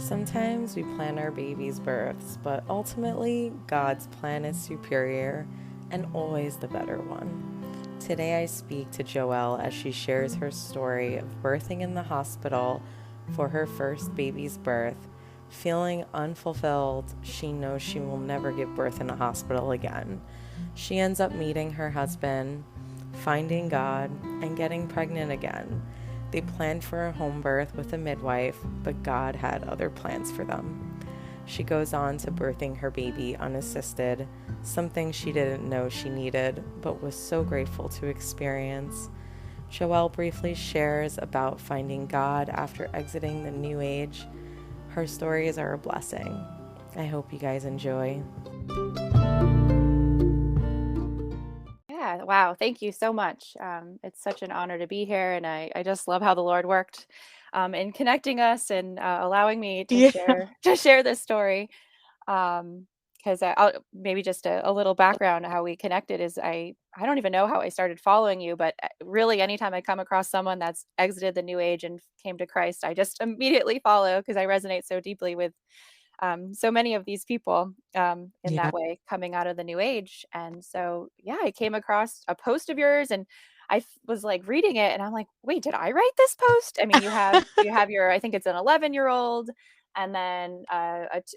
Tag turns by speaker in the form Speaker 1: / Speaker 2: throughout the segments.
Speaker 1: Sometimes we plan our baby's births, but ultimately, God's plan is superior and always the better one. Today, I speak to Joelle as she shares her story of birthing in the hospital for her first baby's birth. Feeling unfulfilled, she knows she will never give birth in a hospital again. She ends up meeting her husband, finding God, and getting pregnant again. They planned for a home birth with a midwife, but God had other plans for them. She goes on to birthing her baby unassisted, something she didn't know she needed, but was so grateful to experience. Joelle briefly shares about finding God after exiting the New Age. Her stories are a blessing. I hope you guys enjoy.
Speaker 2: Yeah, wow. Thank you so much. It's such an honor to be here. And I just love how the Lord worked in connecting us and allowing me to
Speaker 1: Yeah.
Speaker 2: share this story. Because I'll maybe just a little background how we connected is I don't even know how I started following you, but really anytime I come across someone that's exited the new age and came to Christ, I just immediately follow because I resonate so deeply with so many of these people in
Speaker 1: Yeah.
Speaker 2: that way coming out of the new age. And so, yeah, I came across a post of yours and was like reading it and I'm like, wait, did I write this post? I mean, you have your, I think it's an 11-year-old and then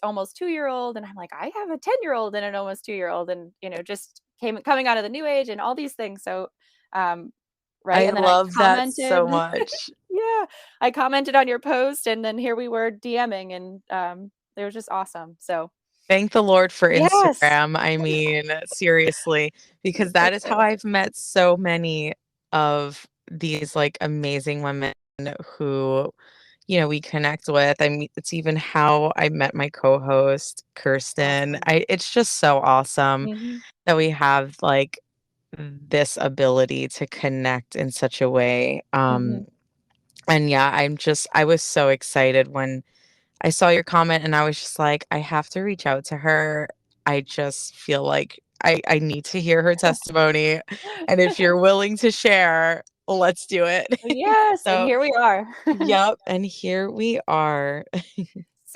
Speaker 2: almost 2-year old. And I'm like, I have a 10-year-old and an almost 2-year-old and, just coming out of the new age and all these things. So, right.
Speaker 1: I
Speaker 2: And then I
Speaker 1: love that
Speaker 2: commented,
Speaker 1: so much.
Speaker 2: yeah, I commented on your post and then here we were DMing and they were just awesome. So,
Speaker 1: Thank the Lord for
Speaker 2: yes.
Speaker 1: Instagram. I mean, seriously, because
Speaker 2: So
Speaker 1: that is how
Speaker 2: true.
Speaker 1: I've met so many of these like amazing women who, we connect with. I mean, it's even how I met my co-host, Kirsten.
Speaker 2: Awesome.
Speaker 1: It's just so awesome
Speaker 2: Mhm,
Speaker 1: that we have like this ability to connect in such a way.
Speaker 2: mhm.
Speaker 1: And yeah, I was so excited when I saw your comment and I was just like, I have to reach out to her. I just feel like I need to hear her testimony. And if you're willing to share, let's do it.
Speaker 2: Yes, and
Speaker 1: So,
Speaker 2: here we are.
Speaker 1: yep. And here we are.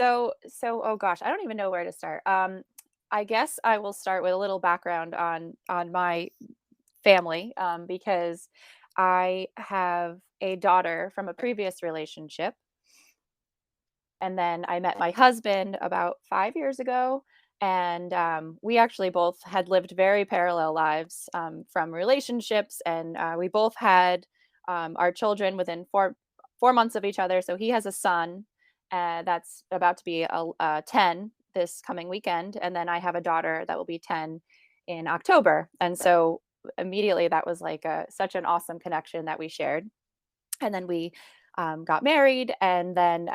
Speaker 2: Oh gosh, I don't even know where to start. I guess I will start with a little background on my family, because I have a daughter from a previous relationship, and then I met my husband about 5 years ago, and, we actually both had lived very parallel lives, from relationships, and, we both had, our children within 4 months of each other, so he has a son, that's about to be 10 this coming weekend, and then I have a daughter that will be 10 in October, and so immediately that was like such an awesome connection that we shared, and then we got married, and then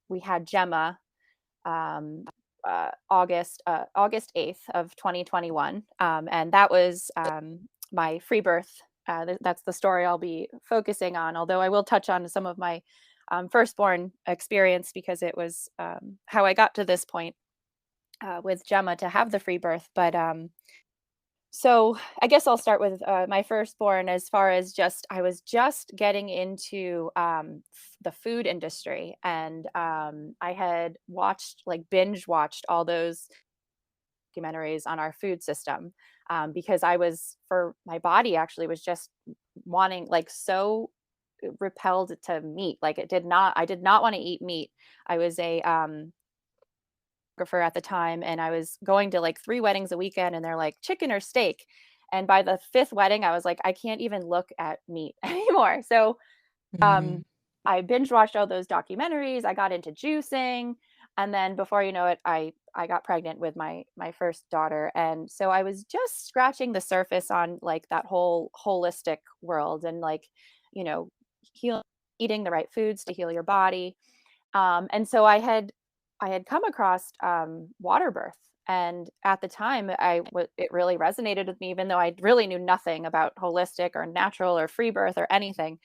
Speaker 2: we had Gemma August 8th of 2021, and that was my free birth. That's the story I'll be focusing on. Although I will touch on some of my firstborn experience because it was how I got to this point with Gemma to have the free birth. But so I guess I'll start with my firstborn as far as just I was just getting into the food industry and I had watched like binge watched all those documentaries on our food system because I was for my body actually was just wanting like so repelled to meat like I did not want to eat meat. I was a photographer at the time and I was going to like 3 weddings a weekend and they're like chicken or steak. And by the 5th wedding, I was like, I can't even look at meat anymore. So
Speaker 1: Mhm.
Speaker 2: um I binge watched all those documentaries. I got into juicing. And then before you know it, I got pregnant with my first daughter. And so I was just scratching the surface on like that whole holistic world and like, you know, heal eating the right foods to heal your body. And so I had come across water birth, and at the time, it really resonated with me, even though I really knew nothing about holistic or natural or free birth or anything.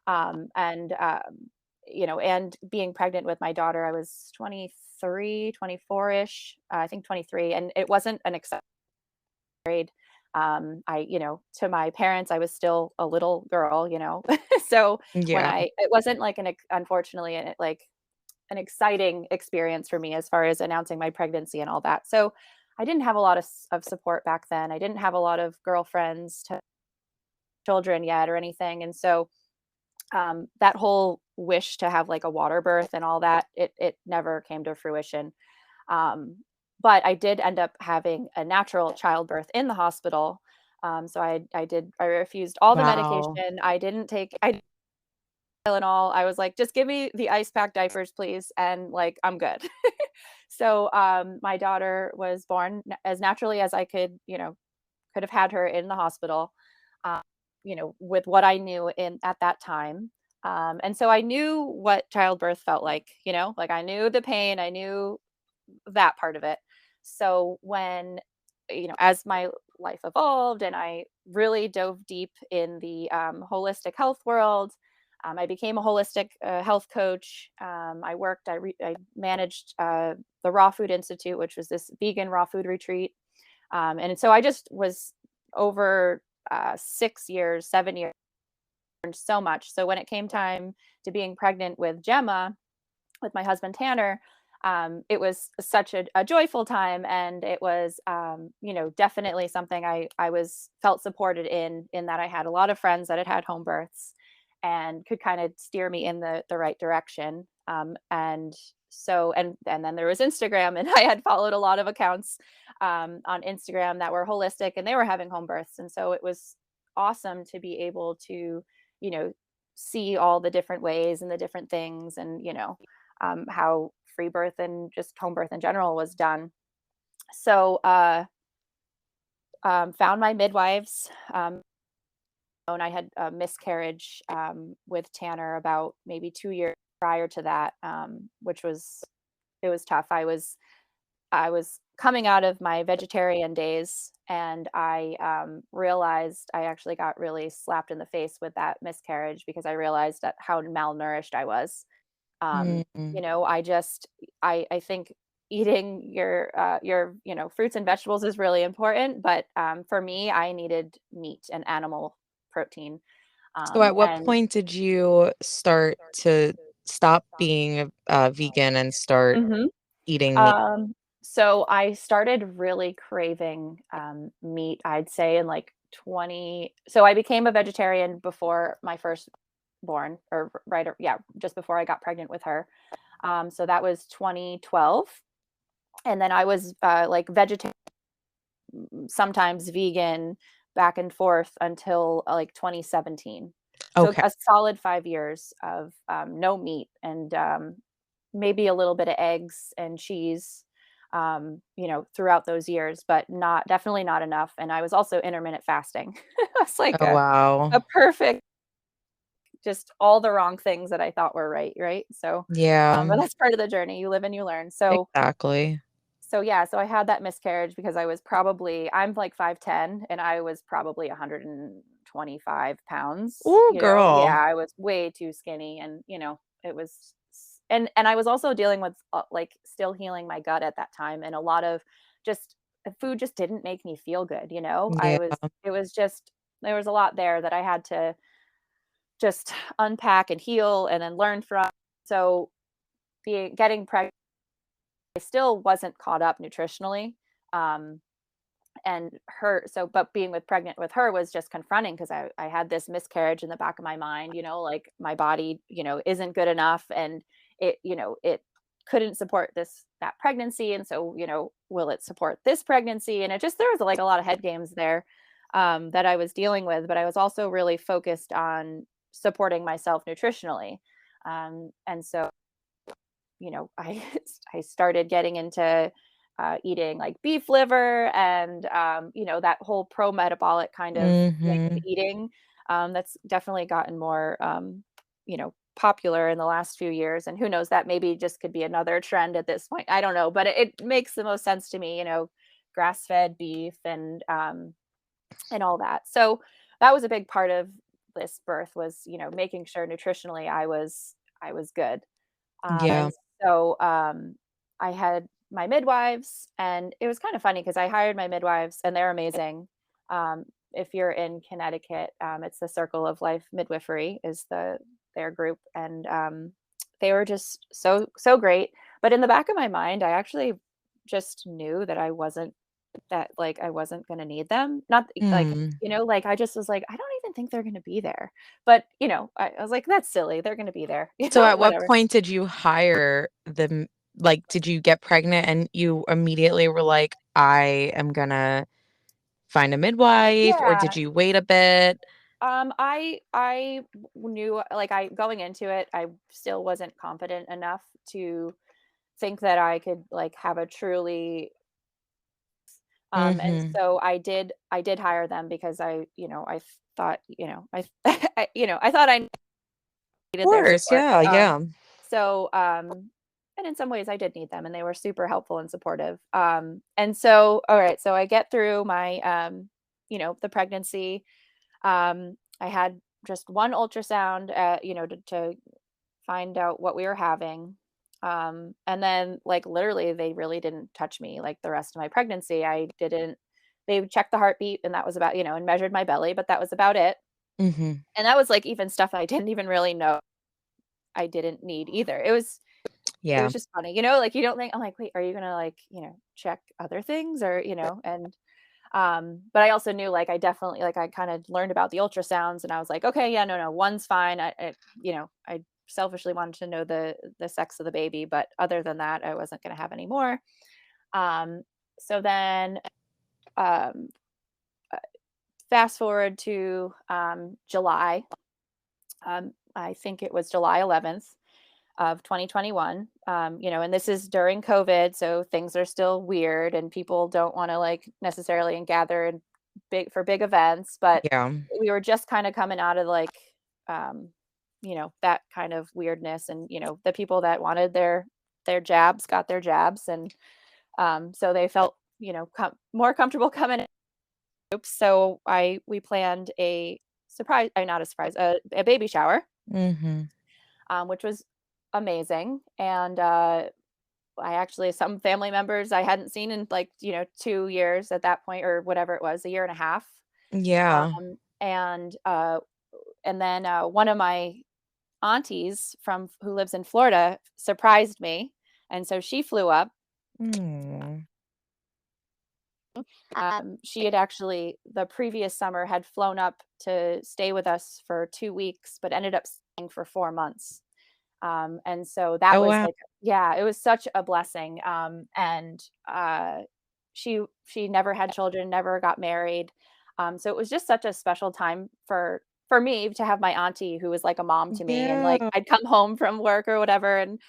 Speaker 2: And and being pregnant with my daughter, I was 23, 24-ish, I think 23, and it wasn't an accepted grade. To my parents, I was still a little girl. So when
Speaker 1: Yeah.
Speaker 2: it wasn't like unfortunately, like an exciting experience for me as far as announcing my pregnancy and all that. So I didn't have a lot of support back then. I didn't have a lot of girlfriends to children yet or anything. And so that whole wish to have like a water birth and all that, it never came to fruition. Um, but I did end up having a natural childbirth in the hospital. So I refused all the
Speaker 1: Wow.
Speaker 2: medication. I Tylenol. I was like, just give me the ice pack diapers, please, and like I'm good. So my daughter was born as naturally as I could, could have had her in the hospital, um, with what I knew in at that time. And so I knew what childbirth felt like, like I knew the pain, I knew that part of it. So when, as my life evolved and I really dove deep in the holistic health world, I became a holistic health coach. I managed the Raw Food Institute, which was this vegan raw food retreat. And so I just was over 6 years, 7 years, learned so much. So when it came time to being pregnant with Gemma, with my husband Tanner, it was such a joyful time, and it was, definitely something I was felt supported in that I had a lot of friends that had had home births and could kind of steer me in the right direction. And then there was Instagram, and I had followed a lot of accounts on Instagram that were holistic, and they were having home births, and so it was awesome to be able to, you know, see all the different ways and the different things, and how free birth and just home birth in general was done. So, found my midwives. And I had a miscarriage with Tanner about maybe 2 years prior to that, which was it was tough. I was coming out of my vegetarian days, and I realized I actually got really slapped in the face with that miscarriage because I realized that how malnourished I was.
Speaker 1: Mm.
Speaker 2: I think eating your fruits and vegetables is really important, but for me, I needed meat and animal protein.
Speaker 1: So at what
Speaker 2: And
Speaker 1: point did you start to stop being vegan and start
Speaker 2: Mhm.
Speaker 1: eating meat?
Speaker 2: Um, so I started really craving meat, I'd say in like 20. So I became a vegetarian before my first born, or right, or yeah, just before I got pregnant with her. So that was 2012. And then I was like vegetarian, sometimes vegan, back and forth until like 2017. So
Speaker 1: Okay.
Speaker 2: a solid 5 years of no meat, and maybe a little bit of eggs and cheese, throughout those years, but not definitely not enough. And I was also intermittent fasting. It's like
Speaker 1: Oh,
Speaker 2: a
Speaker 1: wow.
Speaker 2: perfect, just all the wrong things that I thought were right, right? So,
Speaker 1: Yeah,
Speaker 2: but that's part of the journey. You live and you learn.
Speaker 1: exactly.
Speaker 2: So I had that miscarriage because I'm like 5'10", and I was probably 125 pounds,
Speaker 1: Ooh,
Speaker 2: Yeah,
Speaker 1: girl.
Speaker 2: I was way too skinny, and, it was and I was also dealing with, like, still healing my gut at that time, and a lot of just food just didn't make me feel good, I
Speaker 1: Yeah.
Speaker 2: was it was just there was a lot there that I had to just unpack and heal and then learn from. So, being getting pregnant, I still wasn't caught up nutritionally. Um, and but being pregnant with her was just confronting because I had this miscarriage in the back of my mind, like my body, isn't good enough, and it couldn't support that pregnancy. And so, will it support this pregnancy? And there was like a lot of head games there that I was dealing with, but I was also really focused on supporting myself nutritionally. And so, I I started getting into eating like beef liver, and that whole pro metabolic kind of way of
Speaker 1: Mhm.
Speaker 2: eating. That's definitely gotten more popular in the last few years, and who knows, that maybe just could be another trend at this point. I don't know, but it makes the most sense to me. Grass fed beef and all that. So that was a big part of this birth, was making sure nutritionally I was good.
Speaker 1: Yeah.
Speaker 2: And so, I had my midwives, and it was kind of funny because I hired my midwives, and they're amazing. If you're in Connecticut, it's the Circle of Life Midwifery is their group, and they were just so great. But in the back of my mind, I actually just knew that I wasn't gonna need them. Not like,
Speaker 1: Mm.
Speaker 2: like, I just was like, "I don't even think they're gonna be there." But, I was like, "That's silly. They're gonna be there."
Speaker 1: So at what
Speaker 2: Whatever.
Speaker 1: point did you hire them? Like, did you get pregnant and you immediately were like, "I am gonna find a midwife," or did
Speaker 2: Yeah.
Speaker 1: you wait a bit?
Speaker 2: I knew, like, I going into it, I still wasn't confident enough to think that I could, like, have a truly and
Speaker 1: Mhm.
Speaker 2: so I did hire them because I thought, I thought I
Speaker 1: Of
Speaker 2: needed their
Speaker 1: course,
Speaker 2: support.
Speaker 1: yeah, yeah.
Speaker 2: So, and in some ways I did need them, and they were super helpful and supportive. And so, all right, so I get through my, the pregnancy. I had just one ultrasound, to find out what we were having. And then, like, literally, they really didn't touch me like the rest of my pregnancy. I didn't, they checked the heartbeat, and that was about, and measured my belly, but that was about it.
Speaker 1: Mhm.
Speaker 2: And that was like even stuff I didn't even really know I didn't need either. It was
Speaker 1: Yeah.
Speaker 2: just funny, like, you don't think, I'm like, "Wait, are you gonna, like, check other things?" Or, but I also knew, like, I definitely, like, I kinda learned about the ultrasounds, and I was like, "Okay, yeah, no, no, one's fine." I selfishly wanted to know the sex of the baby, but other than that, I wasn't gonna have any more. Um, so then, um, uh, fast forward to, July, I think it was July 11th of 2021. And this is during COVID, so things are still weird and people don't want to, like, necessarily and gather in big events, but
Speaker 1: Yeah.
Speaker 2: we were just kind of coming out of, like, that kind of weirdness, and the people that wanted their jabs got their jabs, and so they felt, more comfortable coming in groups. So I we planned a surprise, not a surprise, a baby shower,
Speaker 1: Mhm.
Speaker 2: which was amazing. And I actually, some family members I hadn't seen in, like, 2 years at that point, or whatever it was, a year and a half.
Speaker 1: Yeah.
Speaker 2: And then, one of my aunties from who lives in Florida surprised me, and so she flew up.
Speaker 1: Aw.
Speaker 2: She had actually, the previous summer, had flown up to stay with us for 2 weeks, but ended up staying for 4 months. And so that
Speaker 1: Oh,
Speaker 2: was
Speaker 1: wow.
Speaker 2: like, yeah, it was such a blessing. And she never had children, never got married. So it was just such a special time for me to have my auntie, who was like a mom to me, and, like,
Speaker 1: Yeah.
Speaker 2: I'd come home from work or whatever, and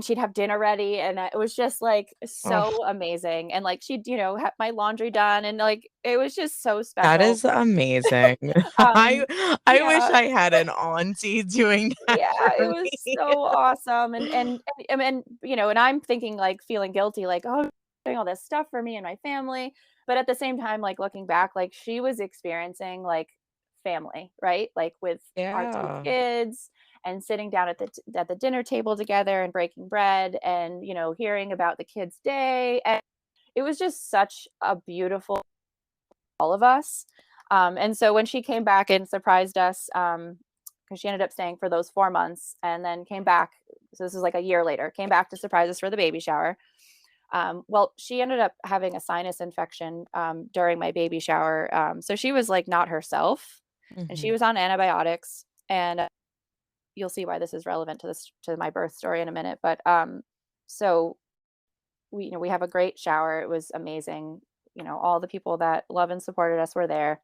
Speaker 2: she'd have dinner ready, and it was just, like,
Speaker 1: Oh,
Speaker 2: so amazing. And, like, she'd, have my laundry done, and, like, it was just so
Speaker 1: that
Speaker 2: special.
Speaker 1: is amazing.
Speaker 2: Um,
Speaker 1: I wish
Speaker 2: yeah.
Speaker 1: I had an auntie doing that
Speaker 2: Yeah,
Speaker 1: for
Speaker 2: it was
Speaker 1: me.
Speaker 2: so awesome. And I'm thinking, like, feeling guilty, like, "Oh, doing all this stuff for me and my family." But at the same time, like, looking back, like, she was experiencing, like, family, right? Like, with our 2
Speaker 1: Yeah.
Speaker 2: kids, and sitting down at the dinner table together and breaking bread, and, hearing about the kids' day, and it was just such a beautiful, all of us. And so when she came back and surprised us, because she ended up staying for those 4 months, and then came back. So this is like a year later, came back to surprise us for the baby shower. Well, she ended up having a sinus infection, during my baby shower. So she was, like, not herself, and she
Speaker 1: Mhm.
Speaker 2: was on antibiotics. And you'll see why this is relevant to my birth story in a minute. But so we have a great shower. It was amazing. All the people that love and supported us were there.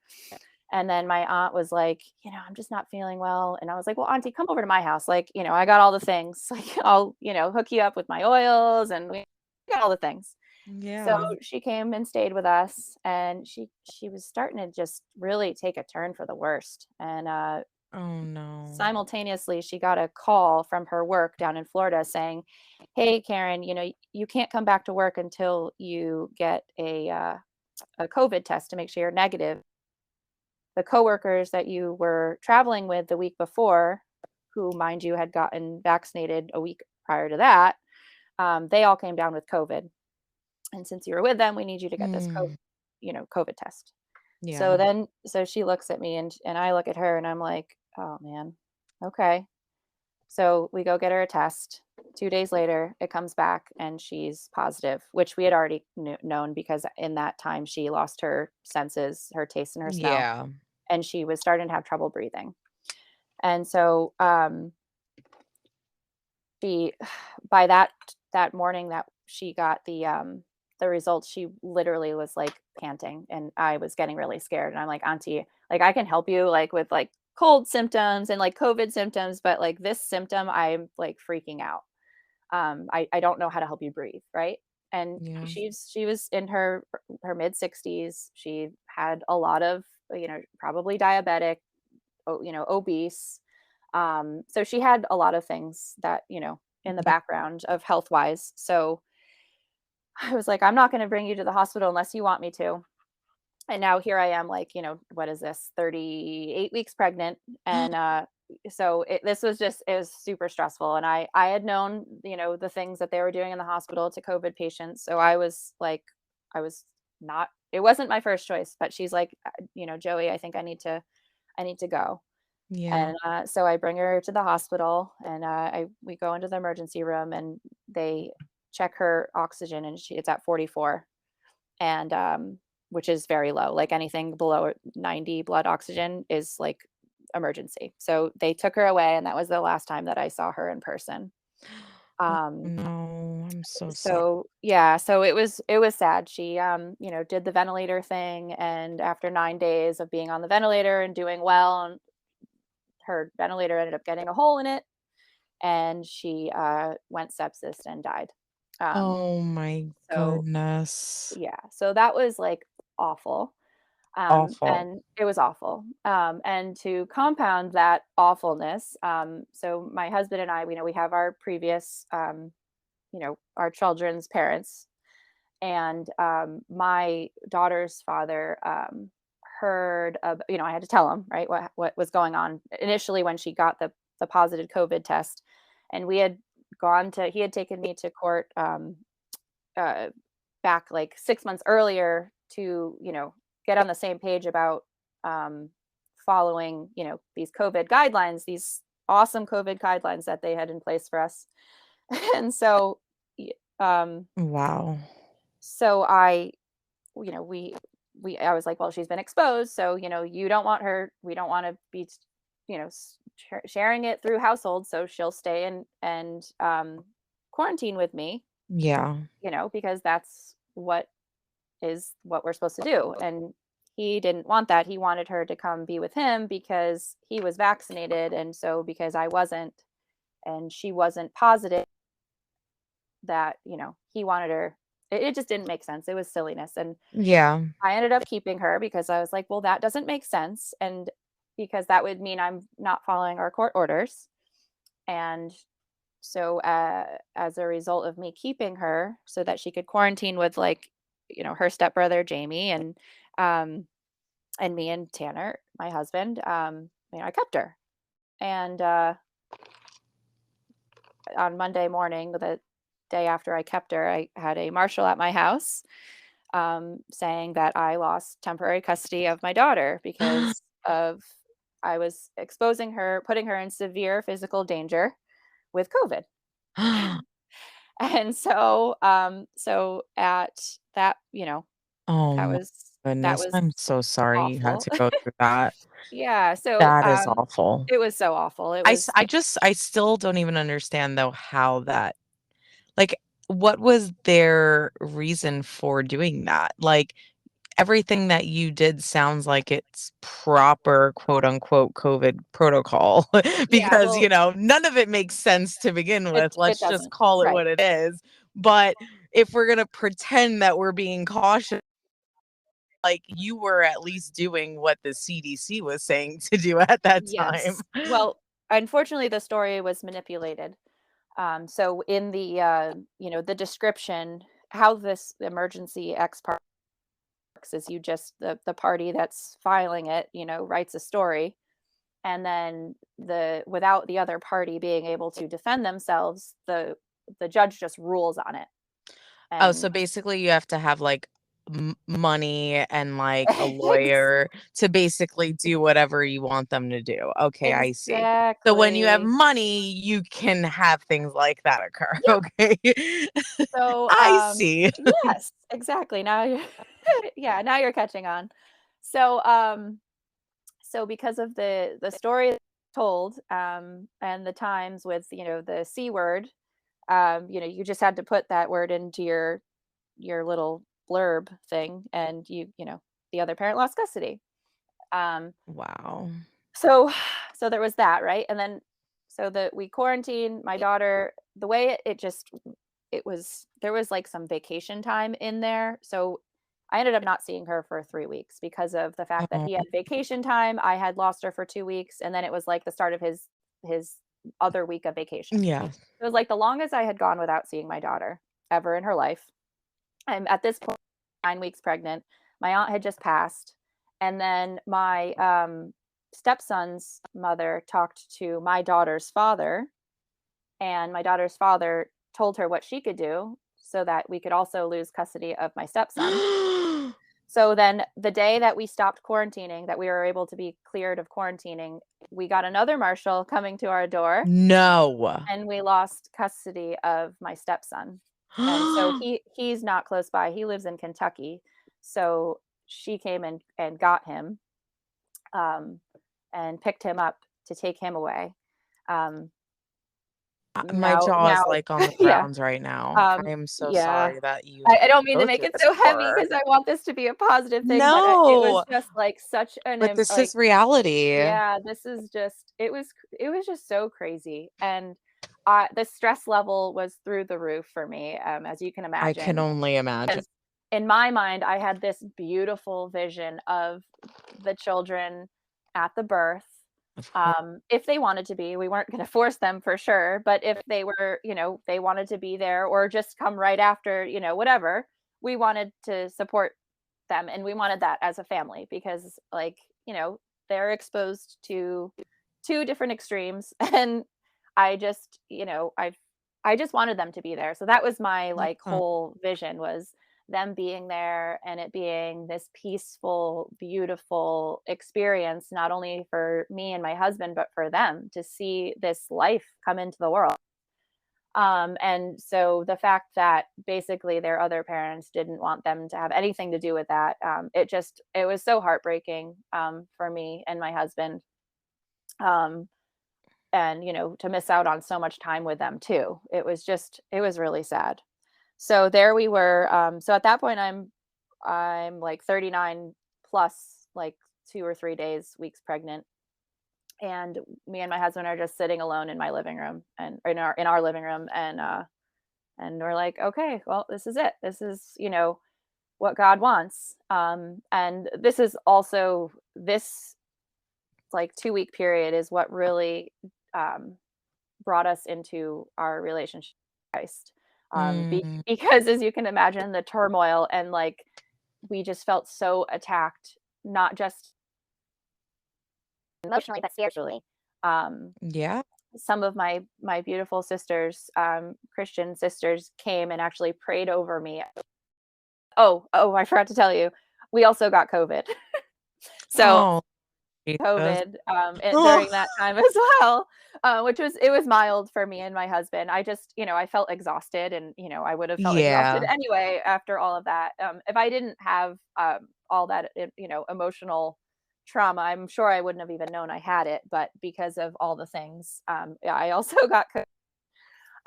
Speaker 2: And then my aunt was like, "I'm just not feeling well." And I was like, "Well, auntie, come over to my house. Like, I got all the things. Like, I'll, hook you up with my oils, and we got all the things." So
Speaker 1: Yeah.
Speaker 2: she came and stayed with us, and she was starting to just really take a turn for the worst. And
Speaker 1: Oh, no.
Speaker 2: simultaneously, she got a call from her work down in Florida saying, "Hey, Karen, you can't come back to work until you get a COVID test to make sure you're negative. The coworkers that you were traveling with the week before, who, mind you, had gotten vaccinated a week prior to that, they all came down with COVID. And since you were with them, we need you to get this
Speaker 1: Mm.
Speaker 2: COVID test."
Speaker 1: Yeah.
Speaker 2: So she looks at me, and I look at her, and I'm like, "Oh man, okay." So we go get her a test. 2 days later, it comes back and she's positive, which we had already known because in that time she lost her senses, her taste and her smell,
Speaker 1: Yeah.
Speaker 2: and she was starting to have trouble breathing. And so she, by that morning that she got the results, she literally was like panting, and I was getting really scared. And I'm like, Auntie, like I can help you like with like cold symptoms and like COVID symptoms, but like this symptom, I'm like freaking out. I don't know how to help you breathe, right? And
Speaker 1: Yeah.
Speaker 2: she was in her mid 60s. She had a lot of, probably diabetic, obese. So she had a lot of things that, in the
Speaker 1: Yeah.
Speaker 2: background of health wise. So I was like, I'm not going to bring you to the hospital unless you want me to. And now here I am, like, what is this, 38 weeks pregnant. And so this was just, it was super stressful. And I had known, the things that they were doing in the hospital to COVID patients. So I was like, I was not, it wasn't my first choice, but she's like, Joey, I think I need to go.
Speaker 1: Yeah.
Speaker 2: And so I bring her to the hospital, and we go into the emergency room, and they check her oxygen, and it's at 44, and which is very low. Like anything below 90 blood oxygen is like emergency. So they took her away, and that was the last time that I saw her in person.
Speaker 1: Oh,
Speaker 2: Um,
Speaker 1: no, I'm so sorry.
Speaker 2: so yeah, so it was sad. She did the ventilator thing, and after 9 days of being on the ventilator and doing well, and her ventilator ended up getting a hole in it, and she went sepsis and died. Um,
Speaker 1: Oh my
Speaker 2: so
Speaker 1: goodness.
Speaker 2: yeah, so that was like awful.
Speaker 1: Awful.
Speaker 2: And it was awful. And to compound that awfulness, so my husband and I, we have our previous, our children's parents, and my daughter's father heard of, I had to tell him, right, what was going on initially when she got the positive COVID test. And we had he had taken me to court uh, back like 6 months earlier to, get on the same page about um, following, these COVID guidelines, these awesome COVID guidelines that they had in place for us. And so, y- um,
Speaker 1: Wow.
Speaker 2: so I, I was like, well, she's been exposed. So, you don't want her, we don't want to be, sharing it through household. So she'll stay and quarantine with me,
Speaker 1: Yeah.
Speaker 2: because that's what we're supposed to do. And he didn't want that. He wanted her to come be with him because he was vaccinated. And so because I wasn't, and she wasn't positive, that, he wanted her. It just didn't make sense. It was silliness. And
Speaker 1: Yeah.
Speaker 2: I ended up keeping her because I was like, well, that doesn't make sense. And because that would mean I'm not following our court orders. And so as a result of me keeping her so that she could quarantine with, like, her stepbrother Jamie, um and me and Tanner, my husband, I kept her. And on Monday morning, the day after I kept her, I had a marshal at my house, saying that I lost temporary custody of my daughter because of I was exposing her, putting her in severe physical danger with COVID. And so, so at that,
Speaker 1: Oh
Speaker 2: that
Speaker 1: my
Speaker 2: was that
Speaker 1: goodness.
Speaker 2: was
Speaker 1: I'm so sorry you had
Speaker 2: awful.
Speaker 1: to go through that.
Speaker 2: Yeah, so,
Speaker 1: That is awful.
Speaker 2: it was so awful. It was
Speaker 1: I still don't even understand though how that like, what was their reason for doing that? Like, everything that you did sounds like it's proper, quote, unquote, "COVID protocol,"
Speaker 2: yeah,
Speaker 1: because,
Speaker 2: well,
Speaker 1: none of it makes sense to begin with,
Speaker 2: it
Speaker 1: let's just
Speaker 2: doesn't.
Speaker 1: call it
Speaker 2: Right.
Speaker 1: what it is, but if we're gonna pretend that we're being cautious, like, you were at least doing what the CDC was saying to do at that time.
Speaker 2: Yes. Well, unfortunately, the story was manipulated. So in the description, how this emergency X part works is you just the party that's filing it, writes a story, and then without the other party being able to defend themselves, the judge just rules on it.
Speaker 1: Oh, so
Speaker 2: And
Speaker 1: basically you have to have, like, money and like a
Speaker 2: Ex
Speaker 1: lawyer to basically do whatever you want them to do. Okay, I see. So when you have
Speaker 2: exactly.
Speaker 1: money, you can have things like that occur.
Speaker 2: Yep.
Speaker 1: Okay.
Speaker 2: So,
Speaker 1: I see.
Speaker 2: yes, exactly. Now you're yeah, now you're catching on. So, so because of the story told, and the times with, the C word, you just had to put that word into your little blurb thing, and the other parent lost custody. Um,
Speaker 1: Wow.
Speaker 2: so so there was that, right? And then so that we quarantined my daughter, the way it just it was there was like some vacation time in there. So I ended up not seeing her for 3 weeks because of the fact that
Speaker 1: Oh,
Speaker 2: he had vacation time. I had lost her for 2 weeks, and then it was like the start of his other week of vacation.
Speaker 1: yeah.
Speaker 2: It was like the longest I had gone without seeing my daughter ever in her life. I'm at this point 9 weeks pregnant. My aunt had just passed, and then my, stepson's mother talked to my daughter's father, and my daughter's father told her what she could do so that we could also lose custody of my stepson. So then the day that we stopped quarantining, that we were able to be cleared of quarantining, we got another marshal coming to our door,
Speaker 1: No.
Speaker 2: and we lost custody of my stepson. And so he's not close by. He lives in Kentucky. So she came and got him, um, and picked him up to take him away. Um,
Speaker 1: My
Speaker 2: now
Speaker 1: jaw is like on the
Speaker 2: yeah,
Speaker 1: ground right now. I am so
Speaker 2: yeah.
Speaker 1: sorry that you
Speaker 2: I
Speaker 1: had
Speaker 2: don't
Speaker 1: to
Speaker 2: mean to
Speaker 1: go
Speaker 2: make
Speaker 1: through
Speaker 2: it
Speaker 1: this
Speaker 2: so heavy
Speaker 1: horror.
Speaker 2: because I want this to be a positive thing, but, it was
Speaker 1: No,
Speaker 2: just, like, such an
Speaker 1: but this
Speaker 2: like,
Speaker 1: is reality.
Speaker 2: yeah, this is just it was just so crazy, and, the stress level was through the roof for me, as you can
Speaker 1: I can
Speaker 2: imagine,
Speaker 1: only imagine.
Speaker 2: 'cause in my mind, I had this beautiful vision of the children at the birth,
Speaker 1: Of course.
Speaker 2: if they wanted to be, we weren't gonna force them for sure, but if they were, they wanted to be there or just come right after, whatever, we wanted to support them, and we wanted that as a family because, like, they're exposed to 2 different extremes, and I just, I just wanted them to be there. So that was my, like,
Speaker 1: Yeah.
Speaker 2: whole vision was them being there and it being this peaceful, beautiful experience, not only for me and my husband, but for them to see this life come into the world. And so the fact that basically their other parents didn't want them to have anything to do with that, it was so heartbreaking, for me and my husband. Um, and to miss out on so much time with them too. It was really sad. So there we were. So at that point, I'm like 39 plus, like 2 or 3 days, weeks pregnant, and me and my husband are just sitting alone in my living room and in our living room, and we're like, okay, well, this is it. This is what God wants. And this is also this like 2 week period is what really um, brought us into our relationship with Christ.
Speaker 1: Mm,
Speaker 2: Because as you can imagine, the turmoil and like we just felt so attacked, not just emotionally, but spiritually. Um,
Speaker 1: yeah.
Speaker 2: some of my beautiful sisters, Christian sisters, came and actually prayed over me. I forgot to tell you, we also got COVID. So
Speaker 1: Oh, Jesus.
Speaker 2: COVID, during that time as well, which was it was mild for me and my husband. I just, I felt exhausted and, I would have felt exhausted
Speaker 1: Yeah,
Speaker 2: anyway after all of that. If I didn't have, all that, emotional trauma, I'm sure I wouldn't have even known I had it, but because of all the things, yeah, I also got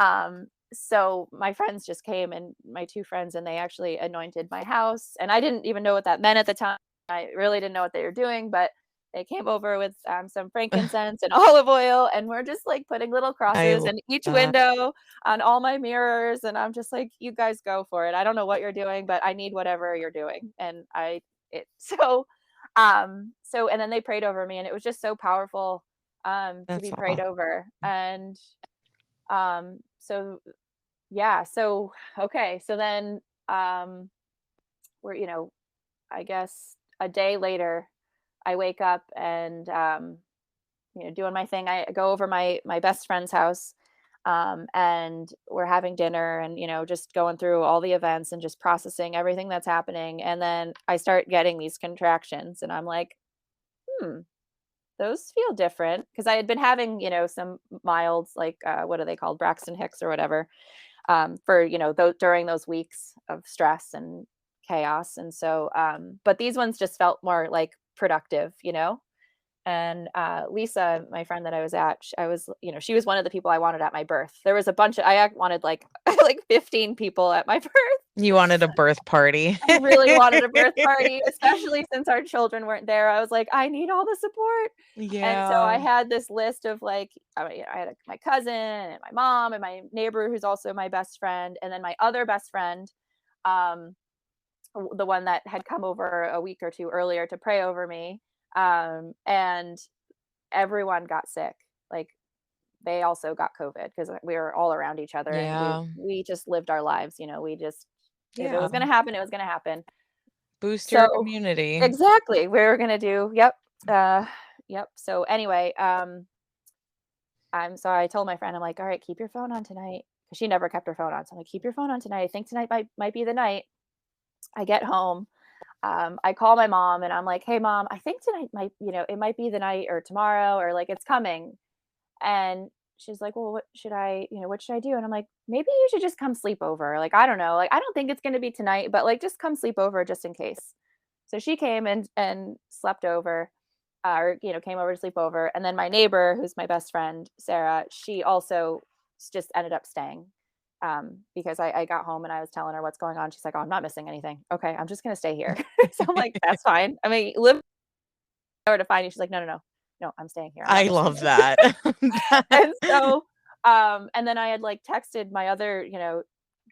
Speaker 2: COVID. So my friends just came and my 2 friends, and they actually anointed my house, and I didn't even know what that meant at the time. I really didn't know what they were doing, but they came over with, some frankincense and olive oil, and we're just, like, putting little
Speaker 1: I
Speaker 2: crosses
Speaker 1: love
Speaker 2: in each
Speaker 1: that.
Speaker 2: window, on all my mirrors, and I'm just like, "You guys go for it. I don't know what you're doing, but I need whatever you're doing." And I it so and then they prayed over me, and it was just so powerful, to
Speaker 1: That's
Speaker 2: be prayed
Speaker 1: all.
Speaker 2: over, and, so yeah, so okay, so then, we're I guess a day later, I wake up and, doing my thing. I go over my best friend's house, And we're having dinner and, just going through all the events and just processing everything that's happening. And then I start getting these contractions and I'm like, hmm, those feel different. Cause I had been having, some milds, like, what are they called? Braxton Hicks or whatever, for, during those weeks of stress and chaos. And so, but these ones just felt more like productive, and, Lisa, my friend that I was at, sh I was she was one of the people I wanted at my birth. There was a bunch of I wanted, like like 15 people at my birth.
Speaker 1: You wanted a birth party.
Speaker 2: I really wanted a birth party, especially since our children weren't there. I was like, "I need all the support." And so I
Speaker 1: Yeah.
Speaker 2: had this list of, like, I had, my cousin and my mom and my neighbor who's also my best friend, and then my other best friend, um, the one that had come over a week or 2 earlier to pray over me, and everyone got sick. Like, they also got COVID because we were all around each other and we
Speaker 1: Yeah.
Speaker 2: we just lived our lives, we just if it
Speaker 1: Yeah.
Speaker 2: was gonna happen, it was gonna happen.
Speaker 1: Boost your
Speaker 2: So
Speaker 1: immunity.
Speaker 2: exactly, we were gonna do yep, uh, yep. So anyway, so I told my friend, I'm like, "All right, keep your phone on tonight," because she never kept her phone on. So I'm like, "Keep your phone on tonight. I think tonight might be the night." I get home, I call my mom and I'm like, "Hey mom, I think tonight might, it might be the night or tomorrow or like it's coming." And she's like, "Well, what should I do?" And I'm like, "Maybe you should just come sleep over. Like, I don't know. Like, I don't think it's going to be tonight, but like just come sleep over just in case." So she came and slept over, or came over to sleep over. And then my neighbor, who's my best friend, Sarah, she also just ended up staying. Because I got home and I was telling her what's going on. She's like, "Oh, I'm not missing anything. Okay, I'm just gonna stay here." So I'm like, "That's fine. I mean, live nowhere to find you." She's like, "No, no, no, no. I'm staying here. I'm not
Speaker 1: I
Speaker 2: missing
Speaker 1: love
Speaker 2: you."
Speaker 1: that.
Speaker 2: And so, and then I had, like, texted my other,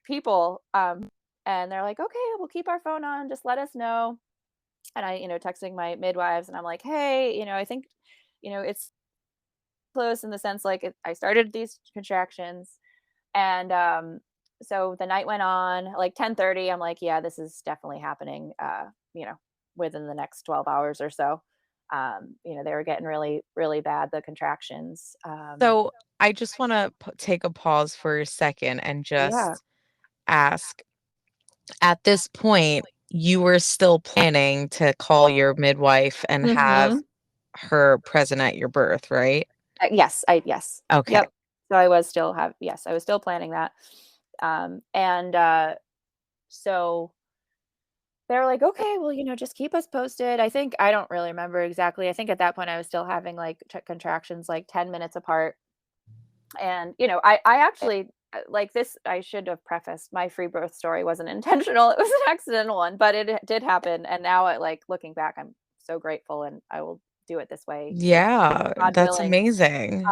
Speaker 2: people, and they're like, "Okay, we'll keep our phone on, just let us know." And I, texting my midwives, and I'm like, "Hey, I think, it's close in the sense, like, I started these contractions." And, so the night went on, like, 10:30, I'm like, "Yeah, this is definitely happening, you know, within the next 12 hours or so." They were getting really, really bad, the contractions.
Speaker 1: So, I just wanna take a pause for a second and
Speaker 2: Yeah.
Speaker 1: just ask, at this point, you were still planning to call your midwife and have
Speaker 2: Mhm.
Speaker 1: her present at your birth, right?
Speaker 2: Yes.
Speaker 1: Okay.
Speaker 2: Yep. So I was still planning that. And so they're like, "Okay, well, just keep us posted." I don't really remember exactly. I think at that point I was still having like contractions like 10 minutes apart. And, I actually like this. I should have prefaced my free birth story wasn't intentional. It was an accidental one, but it did happen. And now, like looking back, I'm so grateful and I will do it this way,
Speaker 1: Yeah,
Speaker 2: God
Speaker 1: that's
Speaker 2: willing.
Speaker 1: amazing.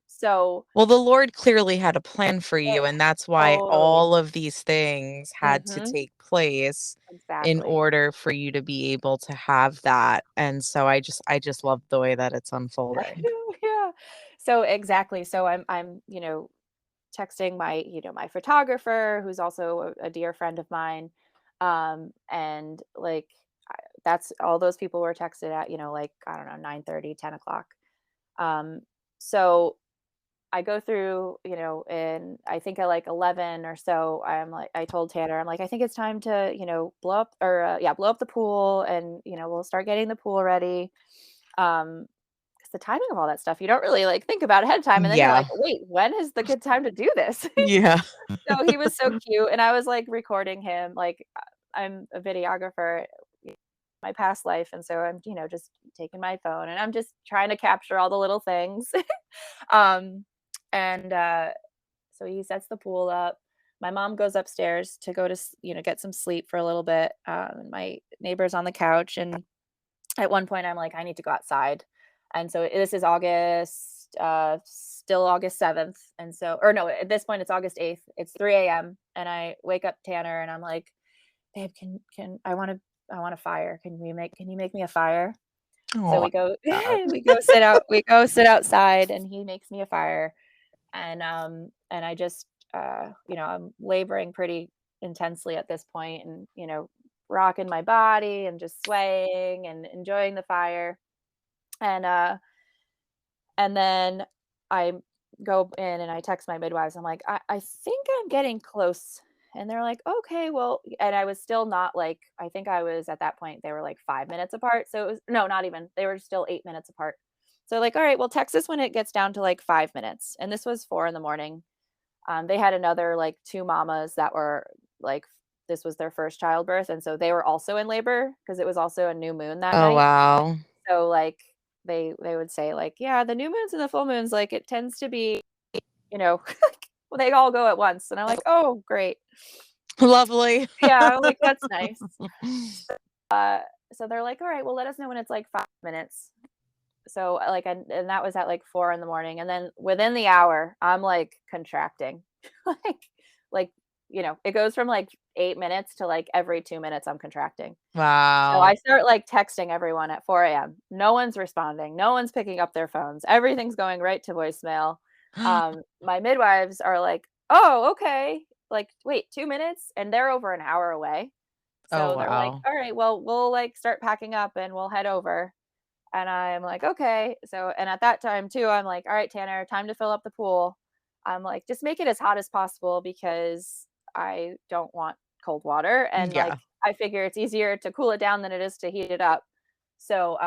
Speaker 2: So
Speaker 1: Well, the Lord clearly had a plan for you, and that's why
Speaker 2: totally.
Speaker 1: all of these things had to
Speaker 2: Mhm.
Speaker 1: take place in
Speaker 2: Exactly.
Speaker 1: order for you to be able to have that, and so I just love the way that it's unfolding.
Speaker 2: Yeah. So exactly. So I'm, texting my photographer who's also a dear friend of mine. And like that's all those people were texted at, like I don't know, 9:30, 10 o'clock. Um, so I go through, and I think at like 11 or so, I told Tanner, I'm like, I think it's time to, blow up or yeah, blow up the pool and, we'll start getting the pool ready. 'Cause the timing of all that stuff, you don't really, like, think about ahead of time, and then you're
Speaker 1: Yeah.
Speaker 2: like, "Wait, when is the good time to do this?"
Speaker 1: Yeah.
Speaker 2: So he was so cute, and I was, like, recording him, like, I'm a videographer in my past life, and so I'm, just taking my phone, and I'm just trying to capture all the little things. Um, and, so he sets the pool up. My mom goes upstairs to go to get some sleep for a little bit, and my neighbor's on the couch, and at one point, I'm like, "I need to go outside." And so this is August, still August 7th, and so or no, at this point, it's August 8th. It's 3 AM, and I wake up Tanner, and I'm like, "Babe, can I want a fire. Can you make me a fire?" So
Speaker 1: Oh,
Speaker 2: we go
Speaker 1: God.
Speaker 2: we go sit outside, and he makes me a fire, and I just, I'm laboring pretty intensely at this point and, rocking my body and just swaying and enjoying the fire. And, uh, and then I go in and I text my midwives. I'm like, I think I'm getting close. And they're like, okay, well, and I was still not like, I think I was at that point, they were like 5 minutes apart. So it was, no, not even, they were still 8 minutes apart. So like, all right, well, text us when it gets down to like 5 minutes. And this was 4 in the morning. They had another like two mamas that were like, this was their first childbirth. And so they were also in labor because it was also a new moon that
Speaker 1: Oh,
Speaker 2: night.
Speaker 1: wow.
Speaker 2: So like, they would say like, yeah, the new moons and the full moons, like it tends to be, well, they all go at once. And I'm like, oh, great.
Speaker 1: Lovely.
Speaker 2: Yeah, I'm like, that's nice. So they're like, all right, well, let us know when it's like 5 minutes. So like, and that was at like 4 in the morning. And then within the hour, I'm like contracting. like, like, it goes from like 8 minutes to like every 2 minutes I'm contracting. So
Speaker 1: Wow.
Speaker 2: I start like texting everyone at 4 a.m. No one's responding. No one's picking up their phones. Everything's going right to voicemail. My midwives are like, oh, okay. Like, wait, 2 minutes? And they're over an hour away.
Speaker 1: Oh,
Speaker 2: So they're like,
Speaker 1: wow.
Speaker 2: all right, well, we'll like start packing up and we'll head over. And I'm like, okay. So, and at that time too, I'm like, all right, Tanner, time to fill up the pool. I'm like, just make it as hot as possible because I don't want cold water. And like,
Speaker 1: Yeah.
Speaker 2: I figure it's easier to cool it down than it is to heat it up. So,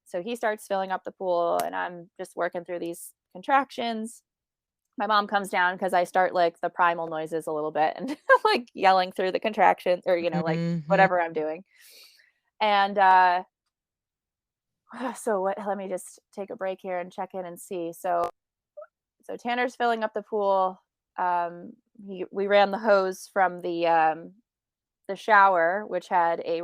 Speaker 2: so he starts filling up the pool and I'm just working through these contractions. My mom comes down because I start like the primal noises a little bit and like yelling through the contractions or, like
Speaker 1: Mhm.
Speaker 2: whatever I'm doing. And, so let me just take a break here and check in and see. So Tanner's filling up the pool. We ran the hose from the shower, which had a